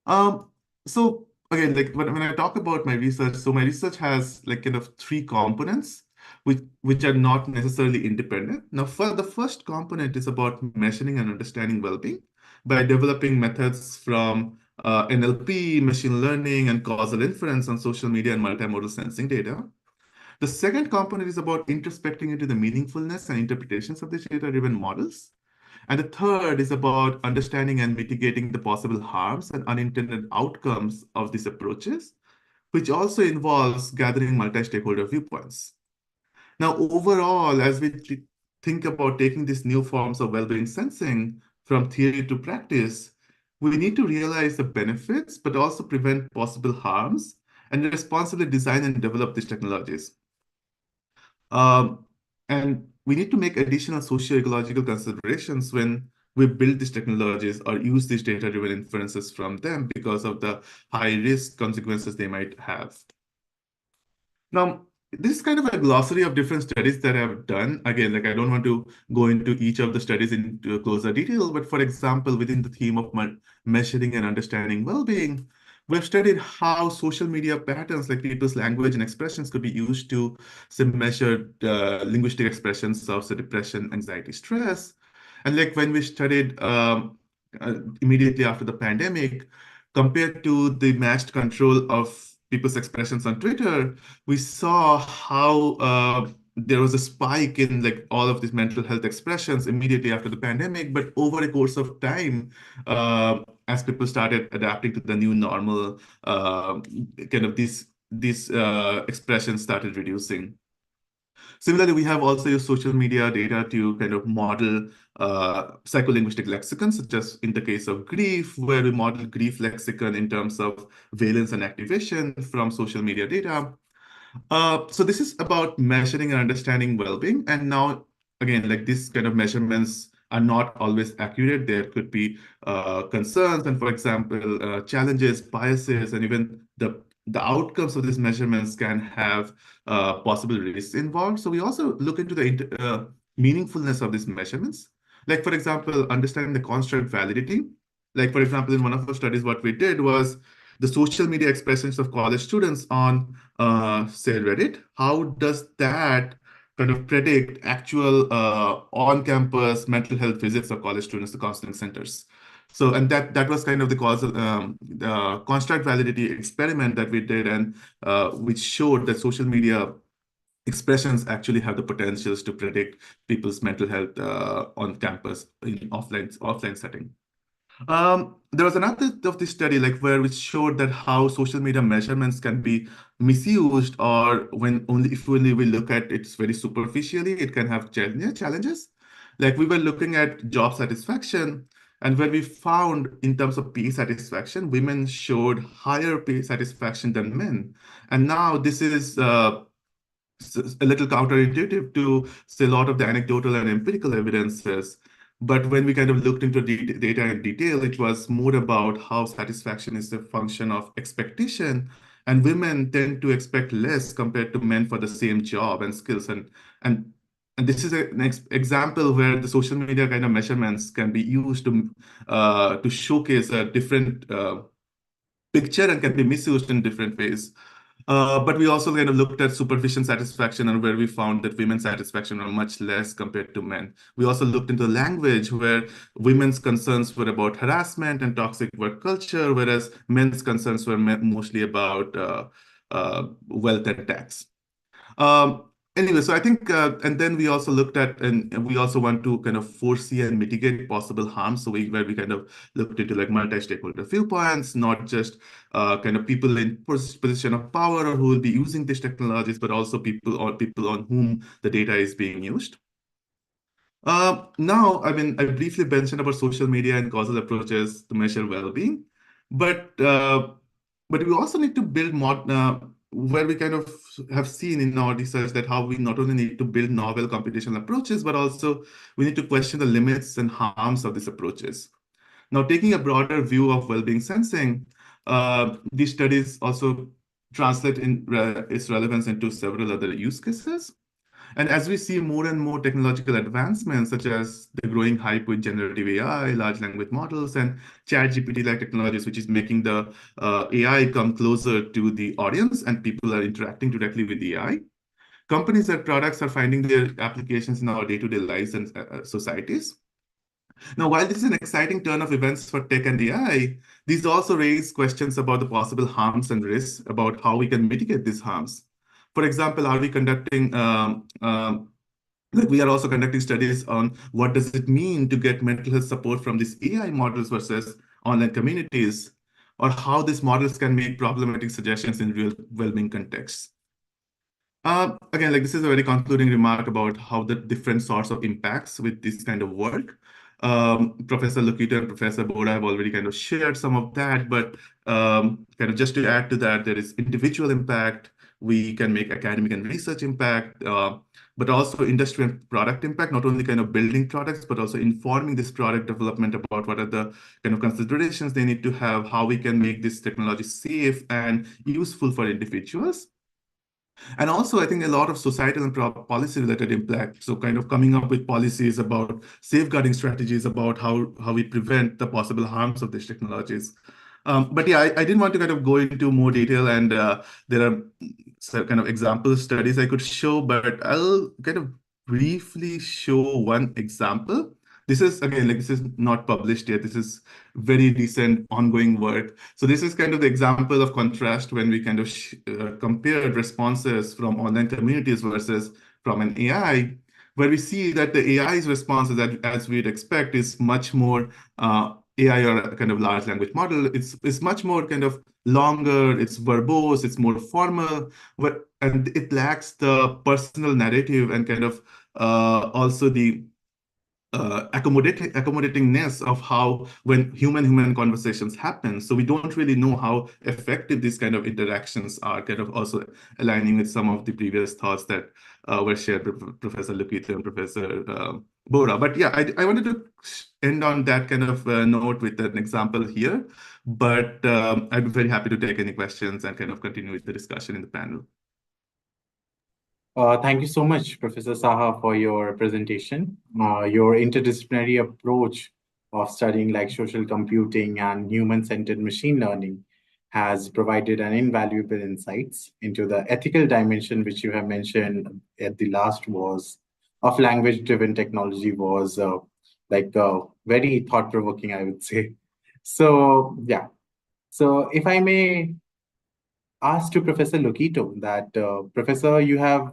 Speaker 4: Um, so again, like when I talk about my research, so my research has like kind of three components, which are not necessarily independent. Now, for the first component is about measuring and understanding well-being by developing methods from NLP, machine learning, and causal inference on social media and multimodal sensing data. The second component is about introspecting into the meaningfulness and interpretations of these data-driven models. And the third is about understanding and mitigating the possible harms and unintended outcomes of these approaches, which also involves gathering multi-stakeholder viewpoints. Now, overall, as we think about taking these new forms of well-being sensing from theory to practice, we need to realize the benefits, but also prevent possible harms and responsibly design and develop these technologies. And we need to make additional socio-ecological considerations when we build these technologies or use these data-driven inferences from them because of the high-risk consequences they might have. Now, this is kind of a glossary of different studies that I've done. Again, like I don't want to go into each of the studies in closer detail, but for example, within the theme of measuring and understanding well-being, we've studied how social media patterns like people's language and expressions could be used to measure linguistic expressions of say, depression, anxiety, stress. And like when we studied immediately after the pandemic, compared to the matched control of people's expressions on Twitter, we saw how there was a spike in like all of these mental health expressions immediately after the pandemic. But over a course of time, as people started adapting to the new normal, kind of these expressions started reducing. Similarly, we have also used social media data to kind of model psycholinguistic lexicons, such as in the case of grief, where we model grief lexicon in terms of valence and activation from social media data. So this is about measuring and understanding well-being. And now, again, like these kind of measurements are not always accurate. There could be concerns and, for example, challenges, biases, and even the outcomes of these measurements can have possible risks involved. So we also look into the meaningfulness of these measurements. Like, for example, understanding the construct validity. Like, for example, in one of our studies, what we did was the social media expressions of college students on, say, Reddit. How does that kind of predict actual on-campus mental health visits of college students to counseling centers? So, and that was kind of the causal construct validity experiment that we did, and which showed that social media expressions actually have the potentials to predict people's mental health on campus in offline setting. There was another of this study, like where which showed that how social media measurements can be misused, or when only if only we look at it very superficially, it can have challenges. Like we were looking at job satisfaction, and where we found in terms of pay satisfaction, women showed higher pay satisfaction than men. And now this is a little counterintuitive to say a lot of the anecdotal and empirical evidences. But when we kind of looked into data in detail, it was more about how satisfaction is a function of expectation. And women tend to expect less compared to men for the same job and skills. And this is an example where the social media kind of measurements can be used to showcase a different picture and can be misused in different ways. But we also kind of looked at supervision satisfaction, and where we found that women's satisfaction were much less compared to men. We also looked into language, where women's concerns were about harassment and toxic work culture, whereas men's concerns were mostly about wealth and tax. Anyway, so I think, and then we also looked at, and we also want to kind of foresee and mitigate possible harm. So where we kind of looked into like multi-stakeholder viewpoints, not just kind of people in position of power or who will be using these technologies, but also people on whom the data is being used. Now, I mean, I briefly mentioned about social media and causal approaches to measure well-being, but we also need to build where we kind of have seen in our research that how we not only need to build novel computational approaches, but also we need to question the limits and harms of these approaches. Now, taking a broader view of well-being sensing, these studies also translate its relevance into several other use cases. And as we see more and more technological advancements, such as the growing hype with generative AI, large language models, and ChatGPT-like technologies, which is making the AI come closer to the audience and people are interacting directly with the AI, companies and products are finding their applications in our day-to-day lives and societies. Now, while this is an exciting turn of events for tech and AI, these also raise questions about the possible harms and risks about how we can mitigate these harms. For example, are we conducting like we are also conducting studies on what does it mean to get mental health support from these AI models versus online communities, or how these models can make problematic suggestions in real well-being contexts. Again, like this is a very concluding remark about how the different sorts of impacts with this kind of work. Professor Lukito and Professor Bora have already kind of shared some of that, but kind of just to add to that, there is individual impact. We can make academic and research impact, but also industry and product impact, not only kind of building products, but also informing this product development about what are the kind of considerations they need to have, how we can make this technology safe and useful for individuals. And also, I think a lot of societal and policy-related impact. So kind of coming up with policies about safeguarding strategies about how we prevent the possible harms of these technologies. But yeah, I didn't want to kind of go into more detail, and there are kind of example studies I could show, but I'll kind of briefly show one example. This is, again, like this is not published yet. This is very recent ongoing work. So this is kind of the example of contrast when we kind of compared responses from online communities versus from an AI, where we see that the AI's responses, as we'd expect, is much more AI or a kind of large language model. It's much more kind of longer, it's verbose, it's more formal, and it lacks the personal narrative and kind of also the accommodatingness of how when human conversations happen. So we don't really know how effective these kind of interactions are, kind of also aligning with some of the previous thoughts that were shared by Professor Lukito and Professor Bora. But yeah, I wanted to end on that kind of note with an example here, but I'd be very happy to take any questions and kind of continue with the discussion in the panel.
Speaker 1: Thank you so much, Professor Saha, for your presentation. Your interdisciplinary approach of studying like social computing and human-centered machine learning has provided an invaluable insights into the ethical dimension, which you have mentioned at the last was of language-driven technology was very thought-provoking, I would say. So yeah. So if I may ask to Professor Lukito that Professor, you have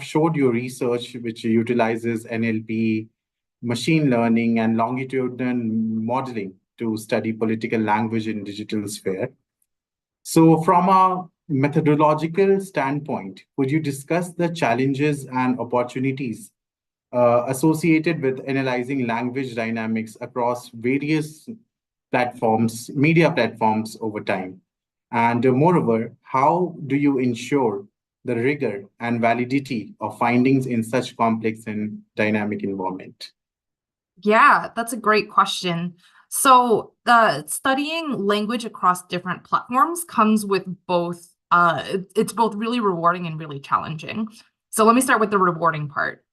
Speaker 1: showed your research which utilizes NLP, machine learning, and longitudinal modeling to study political language in digital sphere. So from a methodological standpoint, could you discuss the challenges and opportunities associated with analyzing language dynamics across various platforms, media platforms over time? And moreover, how do you ensure the rigor and validity of findings in such complex and dynamic environment?
Speaker 3: Yeah, that's a great question. So studying language across different platforms comes with both, it's both really rewarding and really challenging. So let me start with the rewarding part.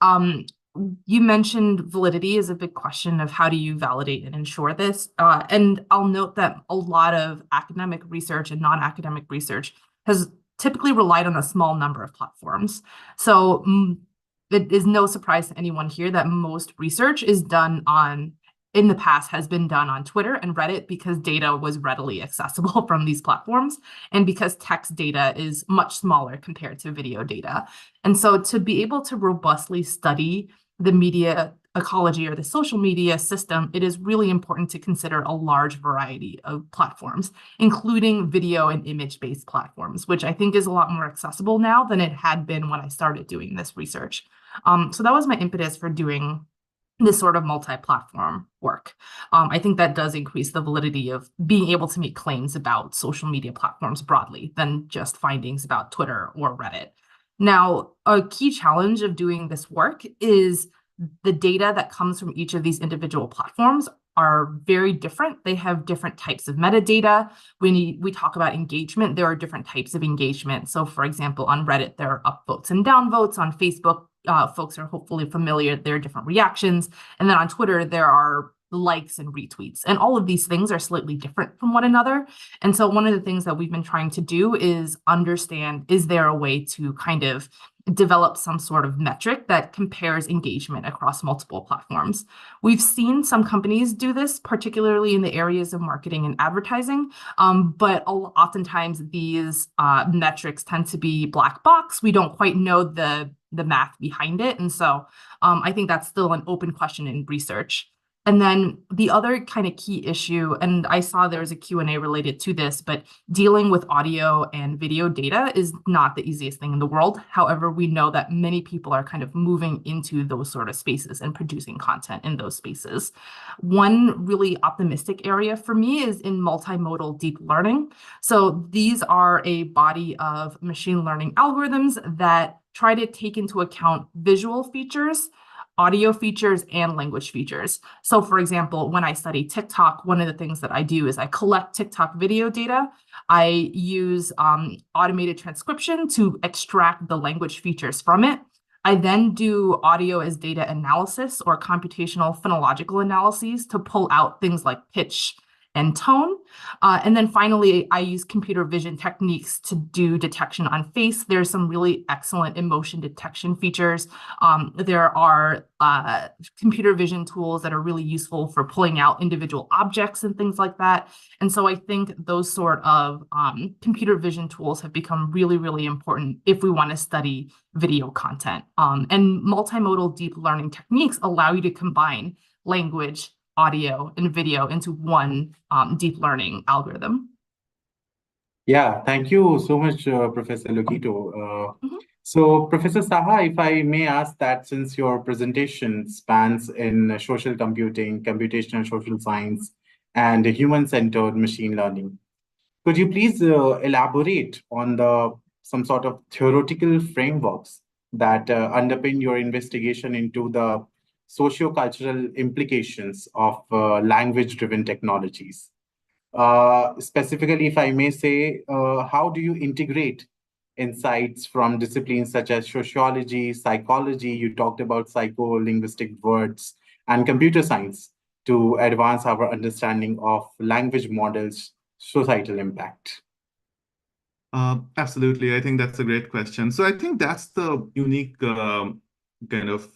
Speaker 3: You mentioned validity is a big question of how do you validate and ensure this. And I'll note that a lot of academic research and non-academic research has typically relied on a small number of platforms. So it is no surprise to anyone here that most research is done on in the past has been done on Twitter and Reddit because data was readily accessible from these platforms and because text data is much smaller compared to video data. And so to be able to robustly study the media ecology or the social media system, it is really important to consider a large variety of platforms, including video and image-based platforms, which I think is a lot more accessible now than it had been when I started doing this research. So that was my impetus for doing this sort of multi-platform work. I think that does increase the validity of being able to make claims about social media platforms broadly than just findings about Twitter or Reddit. Now, a key challenge of doing this work is the data that comes from each of these individual platforms are very different. They have different types of metadata. When we talk about engagement, there are different types of engagement. So for example, on Reddit, there are upvotes and downvotes. On Facebook, folks are hopefully familiar, there are different reactions. And then on Twitter, there are likes and retweets. And all of these things are slightly different from one another. And so one of the things that we've been trying to do is understand, is there a way to kind of develop some sort of metric that compares engagement across multiple platforms? We've seen some companies do this, particularly in the areas of marketing and advertising, but oftentimes these metrics tend to be black box. We don't quite know the math behind it. And so I think that's still an open question in research. And then the other kind of key issue, and I saw there was a Q&A related to this, but dealing with audio and video data is not the easiest thing in the world. However, we know that many people are kind of moving into those sort of spaces and producing content in those spaces. One really optimistic area for me is in multimodal deep learning. So these are a body of machine learning algorithms that try to take into account visual features, audio features, and language features. So for example, when I study TikTok, one of the things that I do is I collect TikTok video data. I use automated transcription to extract the language features from it. I then do audio as data analysis or computational phonological analyses to pull out things like pitch and tone. And then finally, I use computer vision techniques to do detection on face. There's some really excellent emotion detection features. There are computer vision tools that are really useful for pulling out individual objects and things like that. And so I think those sort of computer vision tools have become really, really important if we want to study video content. And multimodal deep learning techniques allow you to combine language, audio, and video into one deep learning algorithm.
Speaker 1: Yeah, thank you so much, Professor Lukito. So, Professor Saha, if I may ask that since your presentation spans in social computing, computational social science, and human-centered machine learning, could you please elaborate on some sort of theoretical frameworks that underpin your investigation into the socio-cultural implications of language-driven technologies? Specifically, if I may say, how do you integrate insights from disciplines such as sociology, psychology, you talked about psycho-linguistic words, and computer science to advance our understanding of language models' societal impact?
Speaker 4: Absolutely. I think that's a great question. So I think that's the unique kind of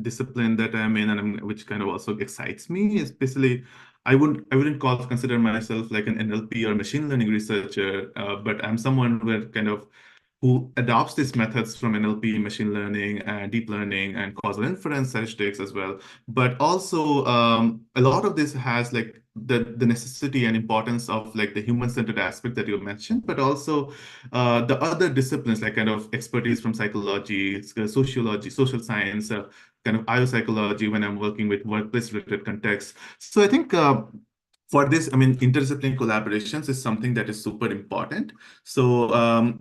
Speaker 4: discipline that I'm in, and which kind of also excites me. Especially, I wouldn't consider myself like an NLP or machine learning researcher, but I'm someone who adopts these methods from NLP, machine learning, and deep learning, and causal inference, statistics as well. But also, a lot of this has like the necessity and importance of like the human-centered aspect that you mentioned, but also the other disciplines like kind of expertise from psychology, sociology, social science, kind of IO psychology when I'm working with workplace-related contexts. So I think for this, I mean, interdisciplinary collaborations is something that is super important. So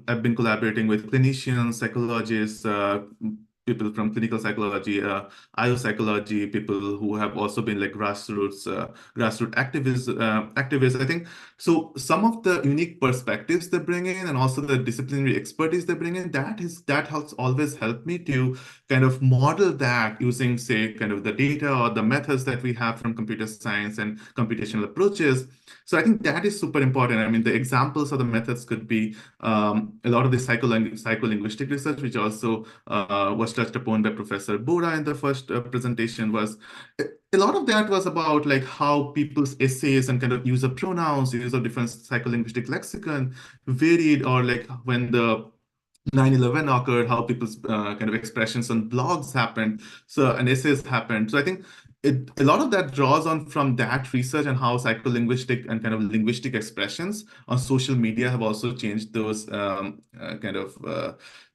Speaker 4: I've been collaborating with clinicians, psychologists, people from clinical psychology, IO psychology, people who have also been like grassroots activists. I think so. Some of the unique perspectives they bring in, and also the disciplinary expertise they bring in, that has always helped me to kind of model that using, say, kind of the data or the methods that we have from computer science and computational approaches. So I think that is super important. I mean, the examples of the methods could be a lot of the psycholinguistic research, which also was touched upon by Professor Bora in the first presentation was a lot of that was about like how people's essays and kind of use of pronouns, use of different psycholinguistic lexicon varied, or like when the 9/11 occurred, how people's kind of expressions on blogs happened, so and essays happened. So I think a lot of that draws on from that research and how psycholinguistic and kind of linguistic expressions on social media have also changed those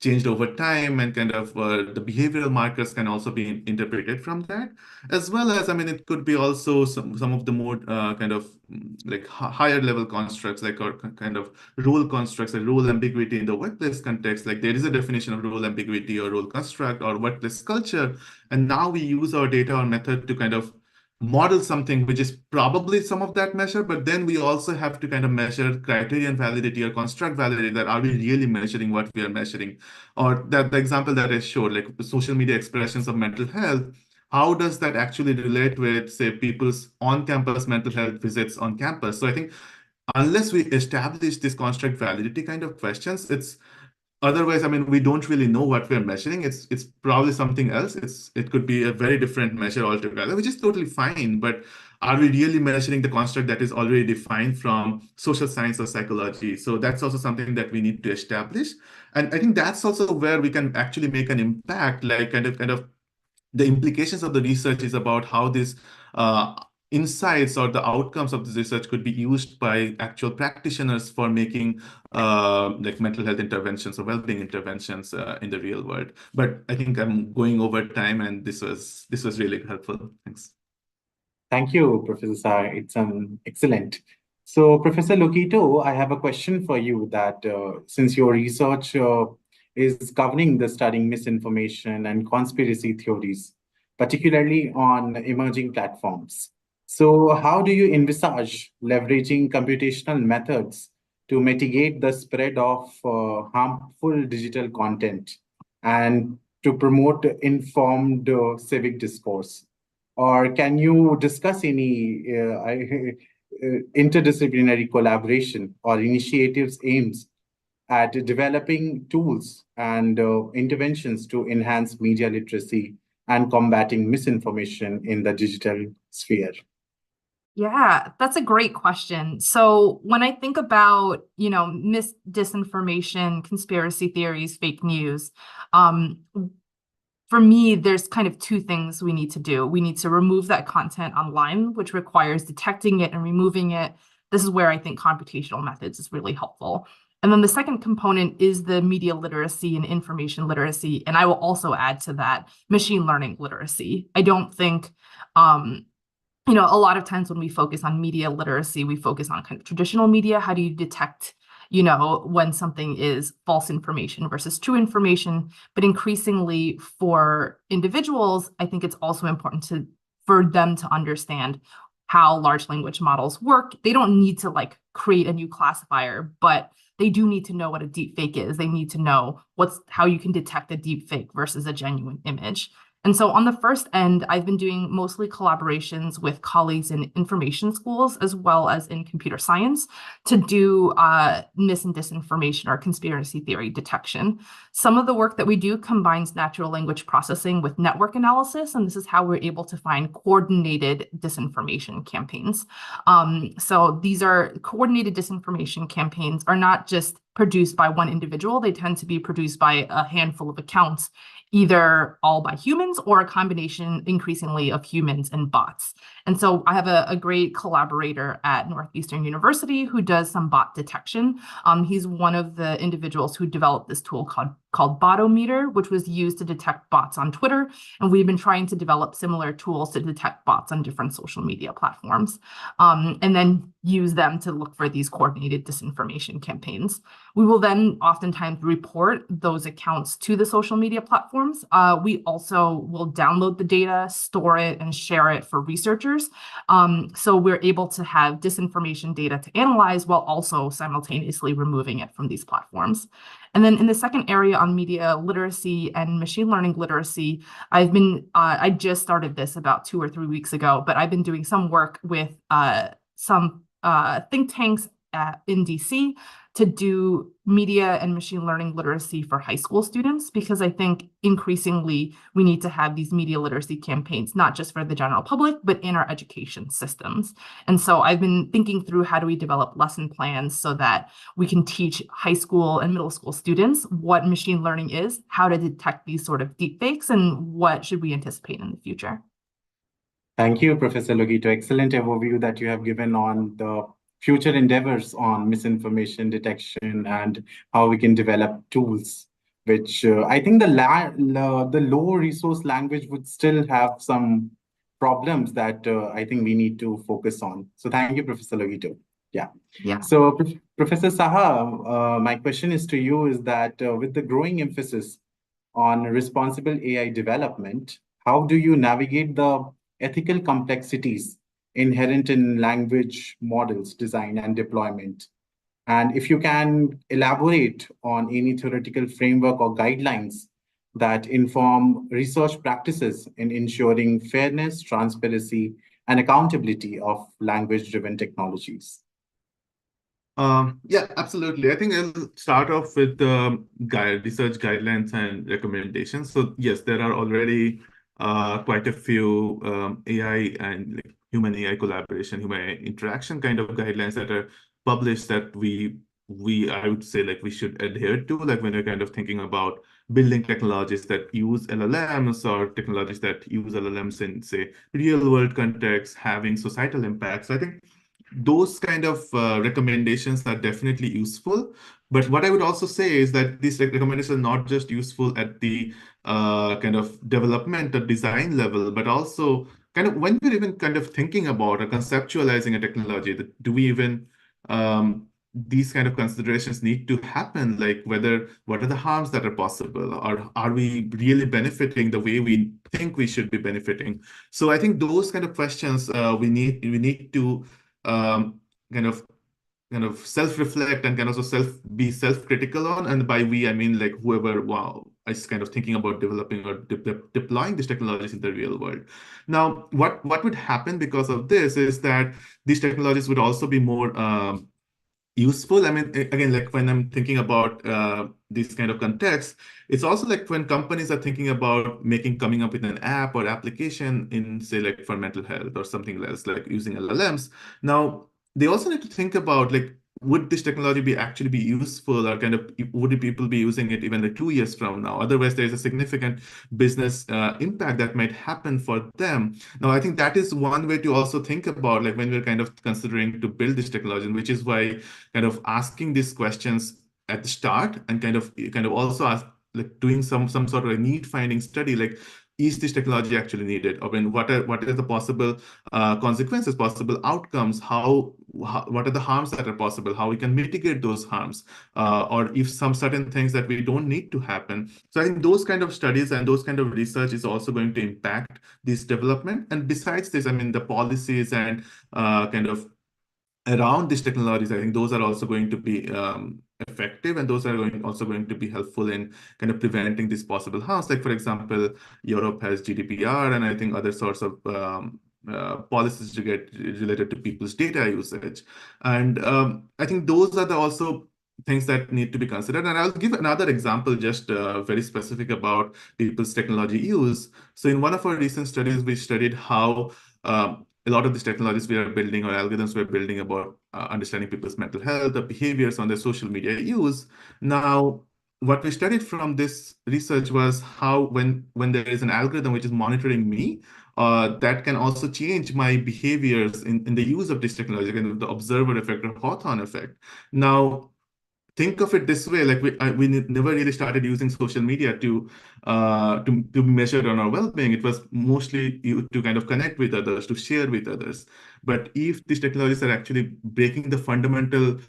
Speaker 4: changed over time, and kind of the behavioral markers can also be interpreted from that, as well as, I mean, it could be also some of the more like higher level constructs, like, or kind of role constructs, like role ambiguity in the workplace context. Like there is a definition of role ambiguity or role construct or workplace culture, and now we use our data or method to kind of model something which is probably some of that measure, but then we also have to kind of measure criterion validity or construct validity, that are we really measuring what we are measuring? Or that the example that I showed, like social media expressions of mental health, how does that actually relate with, say, people's on-campus mental health visits on campus? So I think unless we establish this construct validity kind of questions, it's otherwise, I mean, we don't really know what we're measuring. It's probably something else. It could be a very different measure altogether, which is totally fine. But are we really measuring the construct that is already defined from social science or psychology? So that's also something that we need to establish. And I think that's also where we can actually make an impact, like kind of the implications of the research is about how this insights or the outcomes of this research could be used by actual practitioners for making like mental health interventions or well-being interventions in the real world. But I think I'm going over time, and this was really helpful. Thanks.
Speaker 1: Thank you, Professor Sai. It's excellent. So, Professor Lokito, I have a question for you that since your research is covering the studying misinformation and conspiracy theories, particularly on emerging platforms. So, how do you envisage leveraging computational methods to mitigate the spread of harmful digital content and to promote informed civic discourse? Or can you discuss any interdisciplinary collaboration or initiatives aims at developing tools and interventions to enhance media literacy and combating misinformation in the digital sphere?
Speaker 3: Yeah, that's a great question. So when I think about, disinformation, conspiracy theories, fake news, for me, there's kind of two things we need to do. We need to remove that content online, which requires detecting it and removing it. This is where I think computational methods is really helpful. And then the second component is the media literacy and information literacy. And I will also add to that machine learning literacy. I don't think, a lot of times when we focus on media literacy, we focus on kind of traditional media. How do you detect when something is false information versus true information? But increasingly for individuals, I think it's also important for them to understand how large language models work. They don't need to create a new classifier, but they do need to know what a deep fake is. They need to know how you can detect a deep fake versus a genuine image. And so on the first end, I've been doing mostly collaborations with colleagues in information schools as well as in computer science to do mis and disinformation or conspiracy theory detection. Some of the work that we do combines natural language processing with network analysis, and this is how we're able to find coordinated disinformation campaigns. So these are coordinated disinformation campaigns are not just produced by one individual. They tend to be produced by a handful of accounts, either all by humans or a combination increasingly of humans and bots. And so I have a great collaborator at Northeastern University who does some bot detection. He's one of the individuals who developed this tool called Botometer, which was used to detect bots on Twitter. And we've been trying to develop similar tools to detect bots on different social media platforms, and then use them to look for these coordinated disinformation campaigns. We will then oftentimes report those accounts to the social media platforms. We also will download the data, store it, and share it for researchers. So we're able to have disinformation data to analyze while also simultaneously removing it from these platforms. And then in the second area on media literacy and machine learning literacy, I just started this about 2 or 3 weeks ago, but I've been doing some work with some think tanks in DC to do media and machine learning literacy for high school students, because I think increasingly we need to have these media literacy campaigns, not just for the general public, but in our education systems. And so I've been thinking through, how do we develop lesson plans so that we can teach high school and middle school students what machine learning is, how to detect these sort of deepfakes, and what should we anticipate in the future.
Speaker 1: Thank you, Professor Logito. Excellent overview that you have given on the future endeavors on misinformation detection and how we can develop tools, which I think the low resource language would still have some problems that I think we need to focus on. So thank you, Professor Logito. Yeah.
Speaker 3: Yeah.
Speaker 1: So, Professor Saha, my question is to you is that with the growing emphasis on responsible AI development, how do you navigate the ethical complexities inherent in language models design and deployment? And if you can elaborate on any theoretical framework or guidelines that inform research practices in ensuring fairness, transparency, and accountability of language-driven technologies.
Speaker 4: Yeah, absolutely. I think I'll start off with research guidelines and recommendations. So yes, there are already quite a few AI and like human AI collaboration, human AI interaction kind of guidelines that are published that I would say like we should adhere to, like when we're kind of thinking about building technologies that use LLMs or technologies that use LLMs in say real world contexts, having societal impacts. So I think those kind of recommendations are definitely useful. But what I would also say is that these recommendations are not just useful at the kind of development or design level, but also kind of when we're even kind of thinking about or conceptualizing a technology, that do we even these kind of considerations need to happen, like what are the harms that are possible, or are we really benefiting the way we think we should be benefiting? So I think those kind of questions we need to kind of self-reflect and can also be self-critical on. And by we, I mean like whoever is kind of thinking about developing or deploying these technologies in the real world. Now, what would happen because of this is that these technologies would also be more useful. I mean, again, like when I'm thinking about these kind of contexts, it's also like when companies are thinking about coming up with an app or application in, say, like for mental health or something else, like using LLMs. Now, they also need to think about like, would this technology actually be useful, or kind of would people be using it even like 2 years from now? Otherwise, there's a significant business impact that might happen for them. Now, I think that is one way to also think about like when we're kind of considering to build this technology, which is why kind of asking these questions at the start and kind of also like doing some sort of a need finding study, like is this technology actually needed? Or what are the possible consequences, possible outcomes? What are the harms that are possible? How we can mitigate those harms? Or if some certain things that we don't need to happen. So I think those kind of studies and those kind of research is also going to impact this development. And besides this, I mean, the policies and kind of around these technologies, I think those are also going to be effective, and those are also going to be helpful in kind of preventing these possible harms. Like, for example, Europe has GDPR, and I think other sorts of policies to get related to people's data usage. And I think those are also things that need to be considered. And I'll give another example, just very specific about people's technology use. So in one of our recent studies, we studied how a lot of these technologies we are building or algorithms we're building about understanding people's mental health or behaviors on their social media use. Now, what we studied from this research was how when there is an algorithm which is monitoring me, that can also change my behaviors in the use of this technology, kind of the observer effect or Hawthorne effect. Now, think of it this way, like we never really started using social media to measure on our well-being. It was mostly to kind of connect with others, to share with others. But if these technologies are actually breaking the fundamental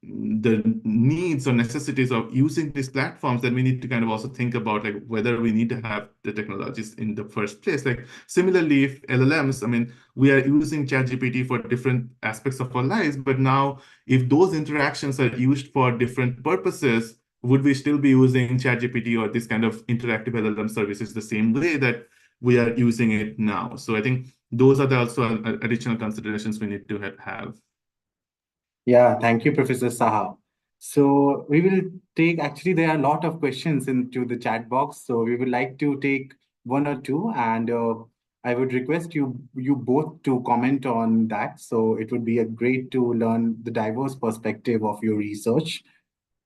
Speaker 4: the needs or necessities of using these platforms, then we need to kind of also think about like whether we need to have the technologies in the first place. Like similarly, if LLMs, I mean, we are using ChatGPT for different aspects of our lives, but now if those interactions are used for different purposes, would we still be using ChatGPT or this kind of interactive LLM services the same way that we are using it now? So I think those are also additional considerations we need to have.
Speaker 1: Yeah, thank you, Professor Saha. So we will take, actually, there are a lot of questions into the chat box. So we would like to take one or two, and I would request you both to comment on that. So it would be a great to learn the diverse perspective of your research.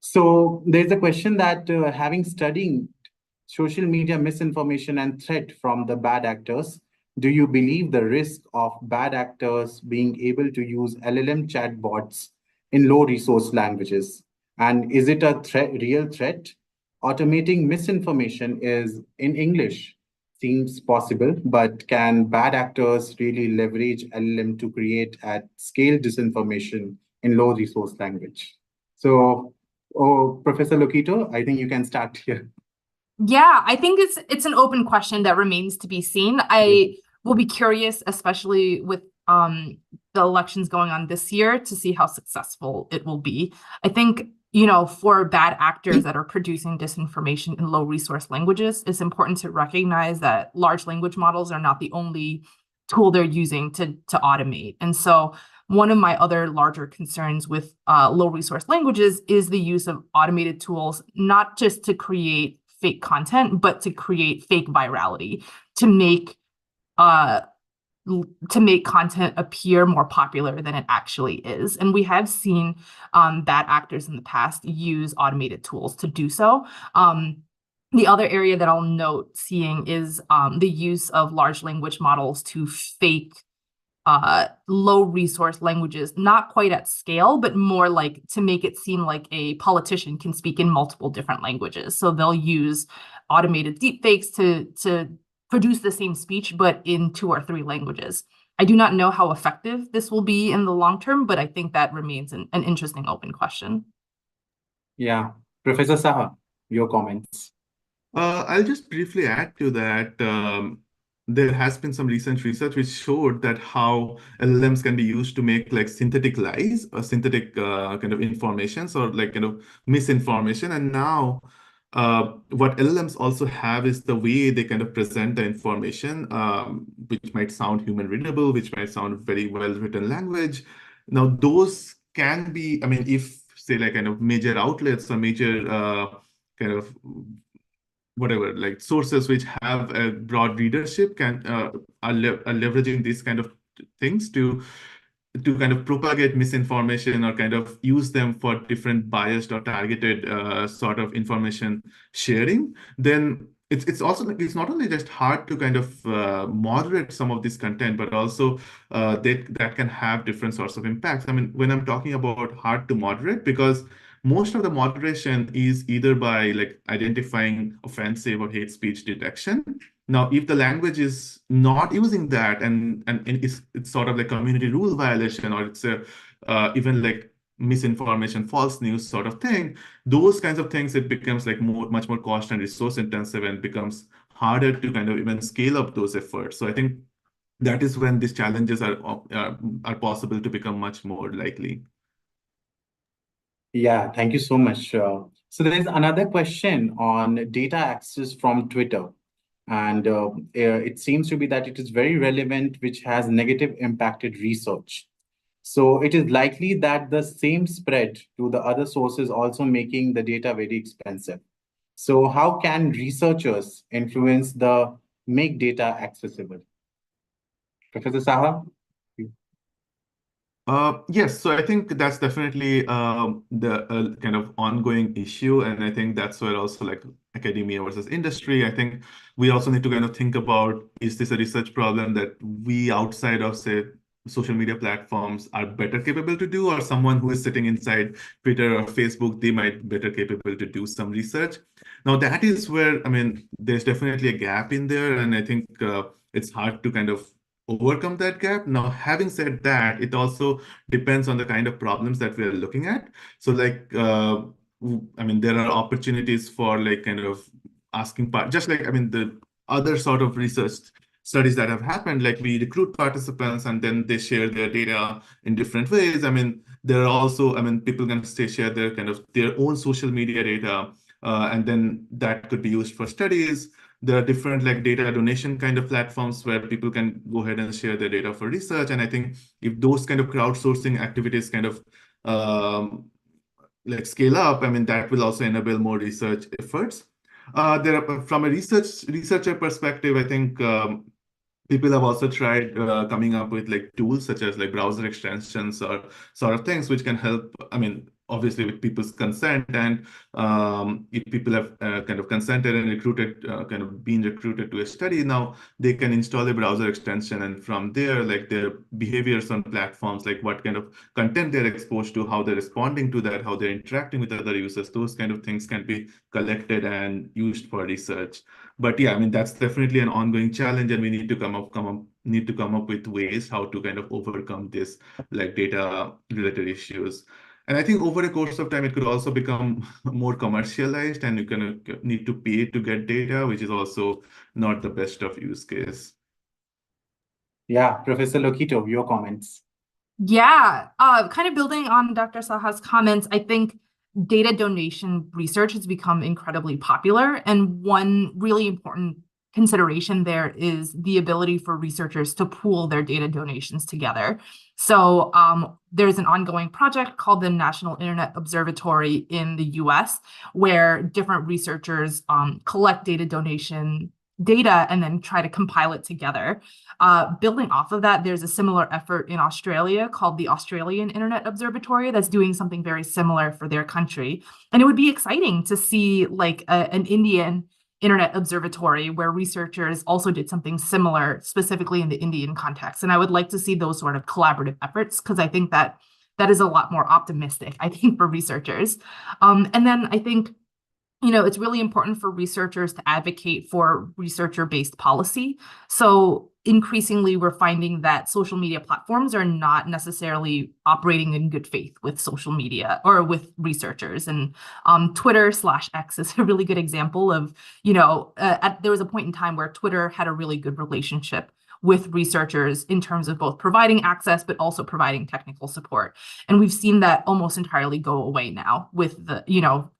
Speaker 1: So there's a question that having studied social media misinformation and threat from the bad actors, do you believe the risk of bad actors being able to use LLM chatbots in low resource languages? And is it a real threat? Automating misinformation is in English seems possible, but can bad actors really leverage LLM to create at scale disinformation in low resource language? So, oh, Professor Lokito, I think you can start here.
Speaker 3: Yeah, I think it's an open question that remains to be seen. I will be curious, especially with the elections going on this year, to see how successful it will be. I think, for bad actors that are producing disinformation in low resource languages, it's important to recognize that large language models are not the only tool they're using to automate. And so one of my other larger concerns with low resource languages is the use of automated tools, not just to create fake content, but to create fake virality, to make uh, content appear more popular than it actually is. And we have seen bad actors in the past use automated tools to do so. The other area that I'll note seeing is the use of large language models to fake low resource languages, not quite at scale, but more like to make it seem like a politician can speak in multiple different languages. So they'll use automated deepfakes to produce the same speech, but in 2 or 3 languages. I do not know how effective this will be in the long term, but I think that remains an interesting open question.
Speaker 1: Yeah, Professor Saha, your comments.
Speaker 4: I'll just briefly add to that. There has been some recent research which showed that how LLMs can be used to make like synthetic lies or synthetic kind of informations or like kind of misinformation. And now what LLMs also have is the way they kind of present the information, which might sound human readable, which might sound very well written language. Now, those can be, I mean, if say like kind of major outlets or major kind of whatever like sources which have a broad readership can are leveraging these kind of things to kind of propagate misinformation or kind of use them for different biased or targeted sort of information sharing, then it's also like it's not only just hard to kind of moderate some of this content, but also that can have different sorts of impacts. I mean, when I'm talking about hard to moderate, because most of the moderation is either by like identifying offensive or hate speech detection. Now, if the language is not using that and it's sort of like community rule violation or it's a even like misinformation, false news sort of thing, those kinds of things, it becomes like much more cost and resource intensive and becomes harder to kind of even scale up those efforts. So I think that is when these challenges are possible to become much more likely.
Speaker 1: Yeah, thank you so much. So there is another question on data access from Twitter. And it seems to be that it is very relevant, which has negative impacted research. So it is likely that the same spread to the other sources also making the data very expensive. So how can researchers influence the make data accessible? Professor Saha?
Speaker 4: Yes, so I think that's definitely the kind of ongoing issue, and I think that's where also like academia versus industry. I think we also need to kind of think about, is this a research problem that we outside of say social media platforms are better capable to do, or someone who is sitting inside Twitter or Facebook, they might be better capable to do some research. Now that is where, I mean, there's definitely a gap in there, and I think it's hard to kind of overcome that gap. Now, having said that, it also depends on the kind of problems that we are looking at. So like, I mean, there are opportunities for like kind of asking just like, I mean, the other sort of research studies that have happened, like we recruit participants and then they share their data in different ways. I mean, there are also, I mean, people can share their kind of their own social media data, and then that could be used for studies. There are different like data donation kind of platforms where people can go ahead and share their data for research. And I think if those kind of crowdsourcing activities kind of like scale up, I mean, that will also enable more research efforts. From a researcher perspective, I think people have also tried coming up with like tools such as like browser extensions or sort of things which can help. I mean, obviously with people's consent, and if people have kind of consented and recruited, kind of been recruited to a study, now they can install a browser extension, and from there, like their behaviors on platforms, like what kind of content they're exposed to, how they're responding to that, how they're interacting with other users, those kind of things can be collected and used for research. But yeah, I mean, that's definitely an ongoing challenge, and we need to come up with ways how to kind of overcome this like data related issues. And I think over the course of time, it could also become more commercialized, and you kind of need to pay to get data, which is also not the best of use case.
Speaker 1: Yeah, Professor Lokito, your comments.
Speaker 3: Yeah, kind of building on Dr. Saha's comments, I think data donation research has become incredibly popular. And one really important consideration there is the ability for researchers to pool their data donations together. So there's an ongoing project called the National Internet Observatory in the US, where different researchers collect data donation data and then try to compile it together. Building off of that, there's a similar effort in Australia called the Australian Internet Observatory that's doing something very similar for their country. And it would be exciting to see like an Indian Internet Observatory where researchers also did something similar, specifically in the Indian context. And I would like to see those sort of collaborative efforts, because I think that is a lot more optimistic, I think, for researchers. And then I think it's really important for researchers to advocate for researcher-based policy. So increasingly, we're finding that social media platforms are not necessarily operating in good faith with social media or with researchers. And Twitter/X is a really good example of, there was a point in time where Twitter had a really good relationship with researchers in terms of both providing access, but also providing technical support. And we've seen that almost entirely go away now with the,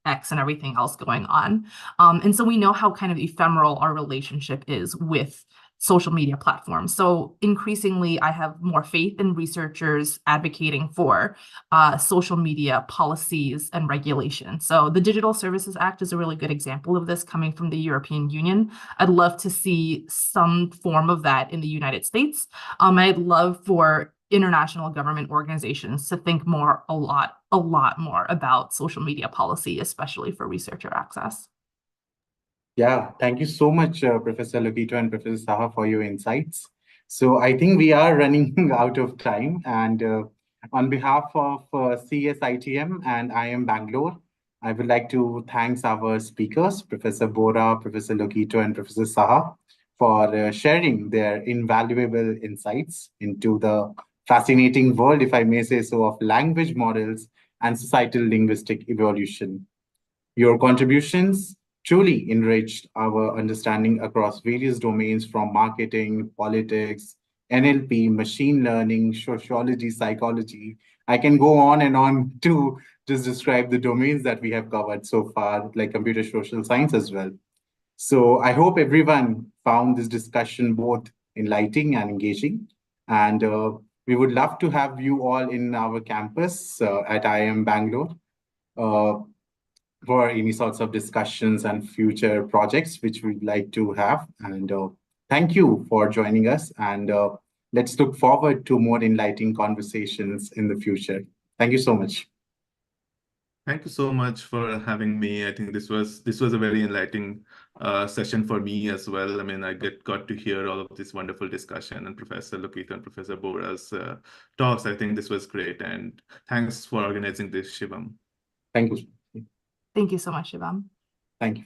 Speaker 3: X and everything else going on. And so we know how kind of ephemeral our relationship is with social media platforms. So increasingly, I have more faith in researchers advocating for social media policies and regulation. So the Digital Services Act is a really good example of this coming from the European Union. I'd love to see some form of that in the United States. I'd love for international government organizations to think a lot more about social media policy, especially for researcher access.
Speaker 1: Yeah, thank you so much, Professor Lokito and Professor Saha, for your insights. So I think we are running out of time. And on behalf of CSITM and IIM Bangalore, I would like to thank our speakers, Professor Bora, Professor Lokito, and Professor Saha, for sharing their invaluable insights into the fascinating world, if I may say so, of language models and societal linguistic evolution. Your contributions truly enriched our understanding across various domains from marketing, politics, NLP, machine learning, sociology, psychology. I can go on and on to just describe the domains that we have covered so far, like computer social science as well. So I hope everyone found this discussion both enlightening and engaging. And we would love to have you all in our campus at IIM Bangalore. For any sorts of discussions and future projects which we'd like to have. And thank you for joining us. And let's look forward to more enlightening conversations in the future. Thank you so much.
Speaker 4: Thank you so much for having me. I think this was a very enlightening session for me as well. I mean, I got to hear all of this wonderful discussion and Professor Lokito and Professor Bora's talks. I think this was great. And thanks for organizing this, Shivam.
Speaker 1: Thank you.
Speaker 3: Thank you so much, Shivam.
Speaker 1: Thank you.